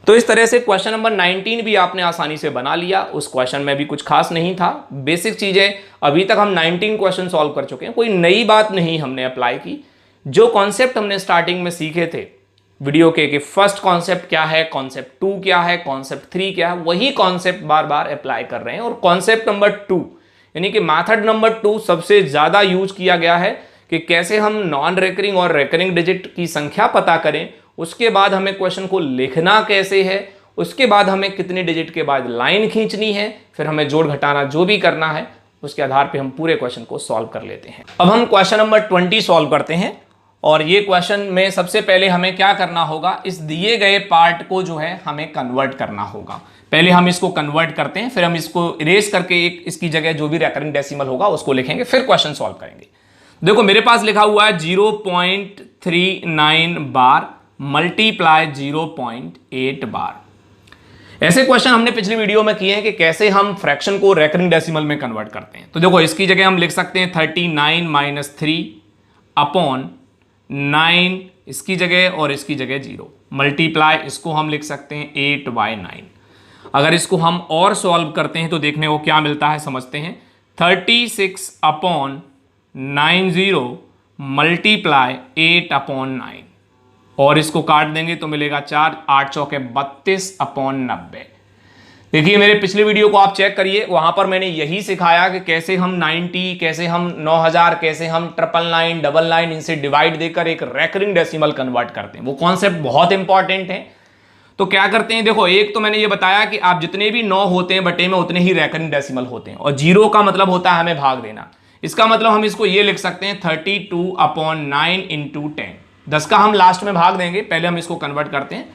तो इस तरह से क्वेश्चन नंबर 19 भी आपने आसानी से बना लिया। उस क्वेश्चन में भी कुछ खास नहीं था, बेसिक चीजें अभी तक हम 19 क्वेश्चन सॉल्व कर चुके हैं, कोई नई बात नहीं हमने अप्लाई की। जो कॉन्सेप्ट हमने स्टार्टिंग में सीखे थे वीडियो के कि फर्स्ट कॉन्सेप्ट क्या है, कॉन्सेप्ट 2 क्या है, कॉन्सेप्ट 3 क्या है, वही कॉन्सेप्ट बार बार अप्लाई कर रहे हैं। और कॉन्सेप्ट नंबर 2 यानी कि मेथड नंबर 2 सबसे ज्यादा यूज किया गया है कि कैसे हम नॉन रेकरिंग और रेकरिंग डिजिट की संख्या पता करें, उसके बाद हमें क्वेश्चन को लिखना कैसे है, उसके बाद हमें कितने डिजिट के बाद लाइन खींचनी है, फिर हमें जोड़ घटाना जो भी करना है उसके आधार पे हम पूरे क्वेश्चन को सॉल्व कर लेते हैं। अब हम क्वेश्चन नंबर 20 सॉल्व करते हैं। और ये क्वेश्चन में सबसे पहले हमें क्या करना होगा, इस दिए गए पार्ट को जो है हमें कन्वर्ट करना होगा। पहले हम इसको कन्वर्ट करते हैं, फिर हम इसको इरेज करके एक इसकी जगह जो भी रेकरिंग डेसिमल होगा उसको लिखेंगे, फिर क्वेश्चन सॉल्व करेंगे। देखो मेरे पास लिखा हुआ है 0.39 बार मल्टीप्लाई 0.8 बार। ऐसे क्वेश्चन हमने पिछली वीडियो में किए हैं कि कैसे हम फ्रैक्शन को रेकरिंग डेसिमल में कन्वर्ट करते हैं। तो देखो इसकी जगह हम लिख सकते हैं 39 - 3 अपॉन 9 इसकी जगह, और इसकी जगह 0 मल्टीप्लाई, इसको हम लिख सकते हैं 8/9। अगर इसको हम और सॉल्व करते हैं तो देखने को क्या मिलता है समझते हैं। 36 अपॉन 90 मल्टीप्लाई 8/9, और इसको काट देंगे तो मिलेगा 4 8 चौके 32 अपॉन 90। देखिए मेरे पिछले वीडियो को आप चेक करिए, वहां पर मैंने यही सिखाया कि कैसे हम 90, कैसे हम 9000, कैसे हम 999 999 इनसे डिवाइड देकर एक रेकरिंग डेसिमल कन्वर्ट करते हैं। वो कॉन्सेप्ट बहुत इंपॉर्टेंट है। तो क्या करते हैं, देखो एक तो मैंने ये बताया कि आप जितने भी 9 होते हैं बटे में उतने ही रेकरिंग डेसिमल होते हैं, और 0 का मतलब होता है हमें भाग देना। इसका मतलब हम इसको ये लिख सकते हैं 32/9 × 10। 10 का हम लास्ट में भाग देंगे, पहले हम इसको कन्वर्ट करते हैं।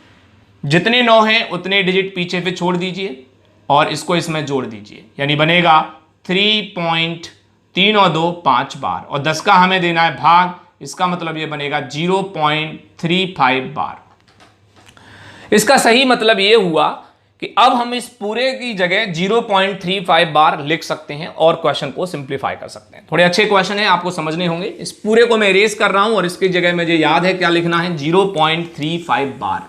जितने 9 हैं उतने डिजिट पीछे पे छोड़ दीजिए और इसको इसमें जोड़ दीजिए, यानी बनेगा 3.3 और 2 5 बार, और 10 का हमें देना है भाग, इसका मतलब ये बनेगा 0.35 बार। इसका सही मतलब ये हुआ कि अब हम इस पूरे की जगह 0.35 बार लिख सकते हैं और क्वेश्चन को सिंप्लीफाई कर सकते हैं। थोड़े अच्छे क्वेश्चन हैं, आपको समझने होंगे। इस पूरे को मैं इरेज कर रहा हूं और इसकी जगह मुझे याद है क्या लिखना है, 0.35 बार।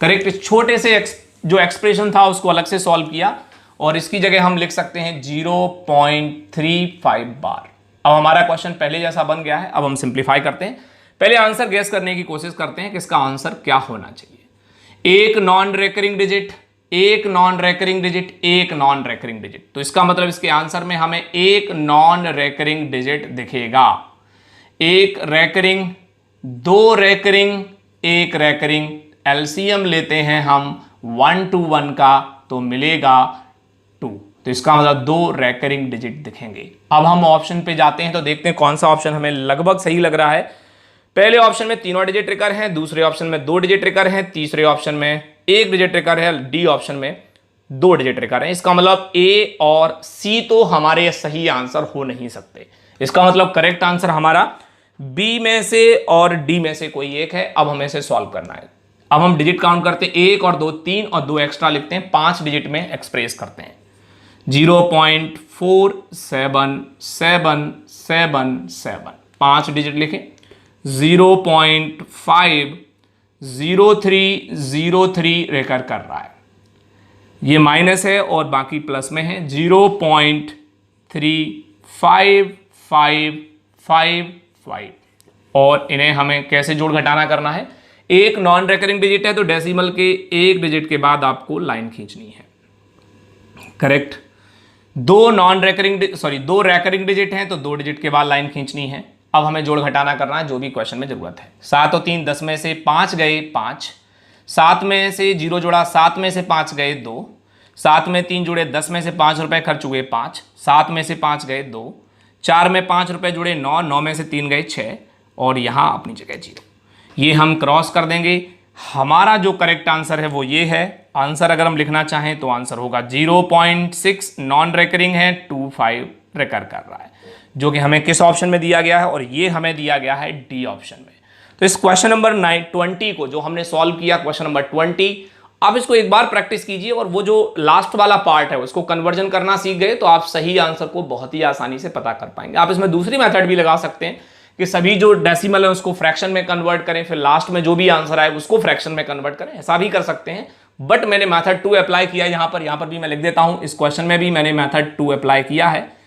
करेक्ट। इस छोटे से जो एक्सप्रेशन था उसको अलग से सॉल्व किया, और इसकी जगह हम लिख सकते हैं 0.35 बार। अब हमारा क्वेश्चन पहले जैसा बन गया है। अब हम सिंप्लीफाई करते हैं। पहले आंसर गेस करने की कोशिश करते हैं कि इसका आंसर क्या होना चाहिए। एक नॉन रेकरिंग डिजिट, एक नॉन रेकरिंग डिजिट, एक नॉन रेकरिंग डिजिट, तो इसका मतलब इसके आंसर में हमें एक नॉन रेकरिंग डिजिट दिखेगा। एक रेकरिंग, दो रेकरिंग, एक रेकरिंग, एलसीएम लेते हैं हम 1 to 1 का तो मिलेगा 2, तो इसका मतलब 2 रेकरिंग डिजिट दिखेंगे। अब हम ऑप्शन पे जाते हैं तो देखते हैं कौन सा ऑप्शन हमें लगभग सही लग रहा है। पहले ऑप्शन में 3 डिजिट ट्रिगर है, दूसरे ऑप्शन में 2 डिजिट ट्रिगर है, तीसरे ऑप्शन में 1 डिजिट ट्रिगर है, डी ऑप्शन में 2 डिजिट ट्रिगर है। इसका मतलब ए और सी तो हमारे सही आंसर हो नहीं सकते। इसका मतलब करेक्ट आंसर हमारा बी में से और डी में से कोई एक है। अब हमें इसे सॉल्व करना है। अब हम डिजिट काउंट करते हैं, 1 और 2 3 और 2 एक्स्ट्रा लिखते हैं, 5 डिजिट में एक्सप्रेस करते हैं। 0.4777, 5 डिजिट लिखें। 0.50303 रेकर कर रहा है। ये माइनस है और बाकी प्लस में है, 0.3555 और इन्हें हमें कैसे जोड़ घटाना करना है। एक नॉन रेकरिंग डिजिट है तो डेसिमल के एक डिजिट के बाद आपको लाइन खींचनी है, करेक्ट। दो रेकरिंग डिजिट हैं तो 2 डिजिट के बाद लाइन खींचनी है। अब हमें जोड़ घटाना करना है जो भी क्वेश्चन में जरूरत है। 7 और 3 10 में से 5 गए 5, 7 में से 0 जोड़ा, 7 में से 5 गए 2, 7 में 3 जुड़े, 10 में से 5 रुपए खर्च हुए 5, 7 में से 5 गए 2, 4 में 5 रुपए जुड़े 9, 9 में से 3 गए 6 और यहाँ अपनी जगह 0। ये हम क्रॉस कर देंगे। हमारा जो करेक्ट आंसर है वो ये है। आंसर अगर हम लिखना चाहें तो आंसर होगा 0.6 नॉन रेकरिंग है, 25 रेकर कर रहा है, जो कि हमें किस ऑप्शन में दिया गया है, और ये हमें दिया गया है डी ऑप्शन में। तो इस क्वेश्चन नंबर 20 को जो हमने सॉल्व किया, क्वेश्चन नंबर 20, आप इसको एक बार प्रैक्टिस कीजिए और वो जो लास्ट वाला पार्ट है उसको कन्वर्जन करना सीख गए तो आप सही आंसर को बहुत ही आसानी से पता कर पाएंगे। आप इसमें दूसरी मेथड भी लगा सकते हैं कि सभी जो डेसिमल है उसको फ्रैक्शन में कन्वर्ट करें, फिर लास्ट में जो भी आंसर आए उसको फ्रैक्शन में कन्वर्ट करें, ऐसा भी कर सकते हैं। बट मैंने मेथड 2 अप्लाई किया है यहाँ पर भी मैं लिख देता हूं। इस क्वेश्चन में भी मैंने मेथड 2 अप्लाई किया है।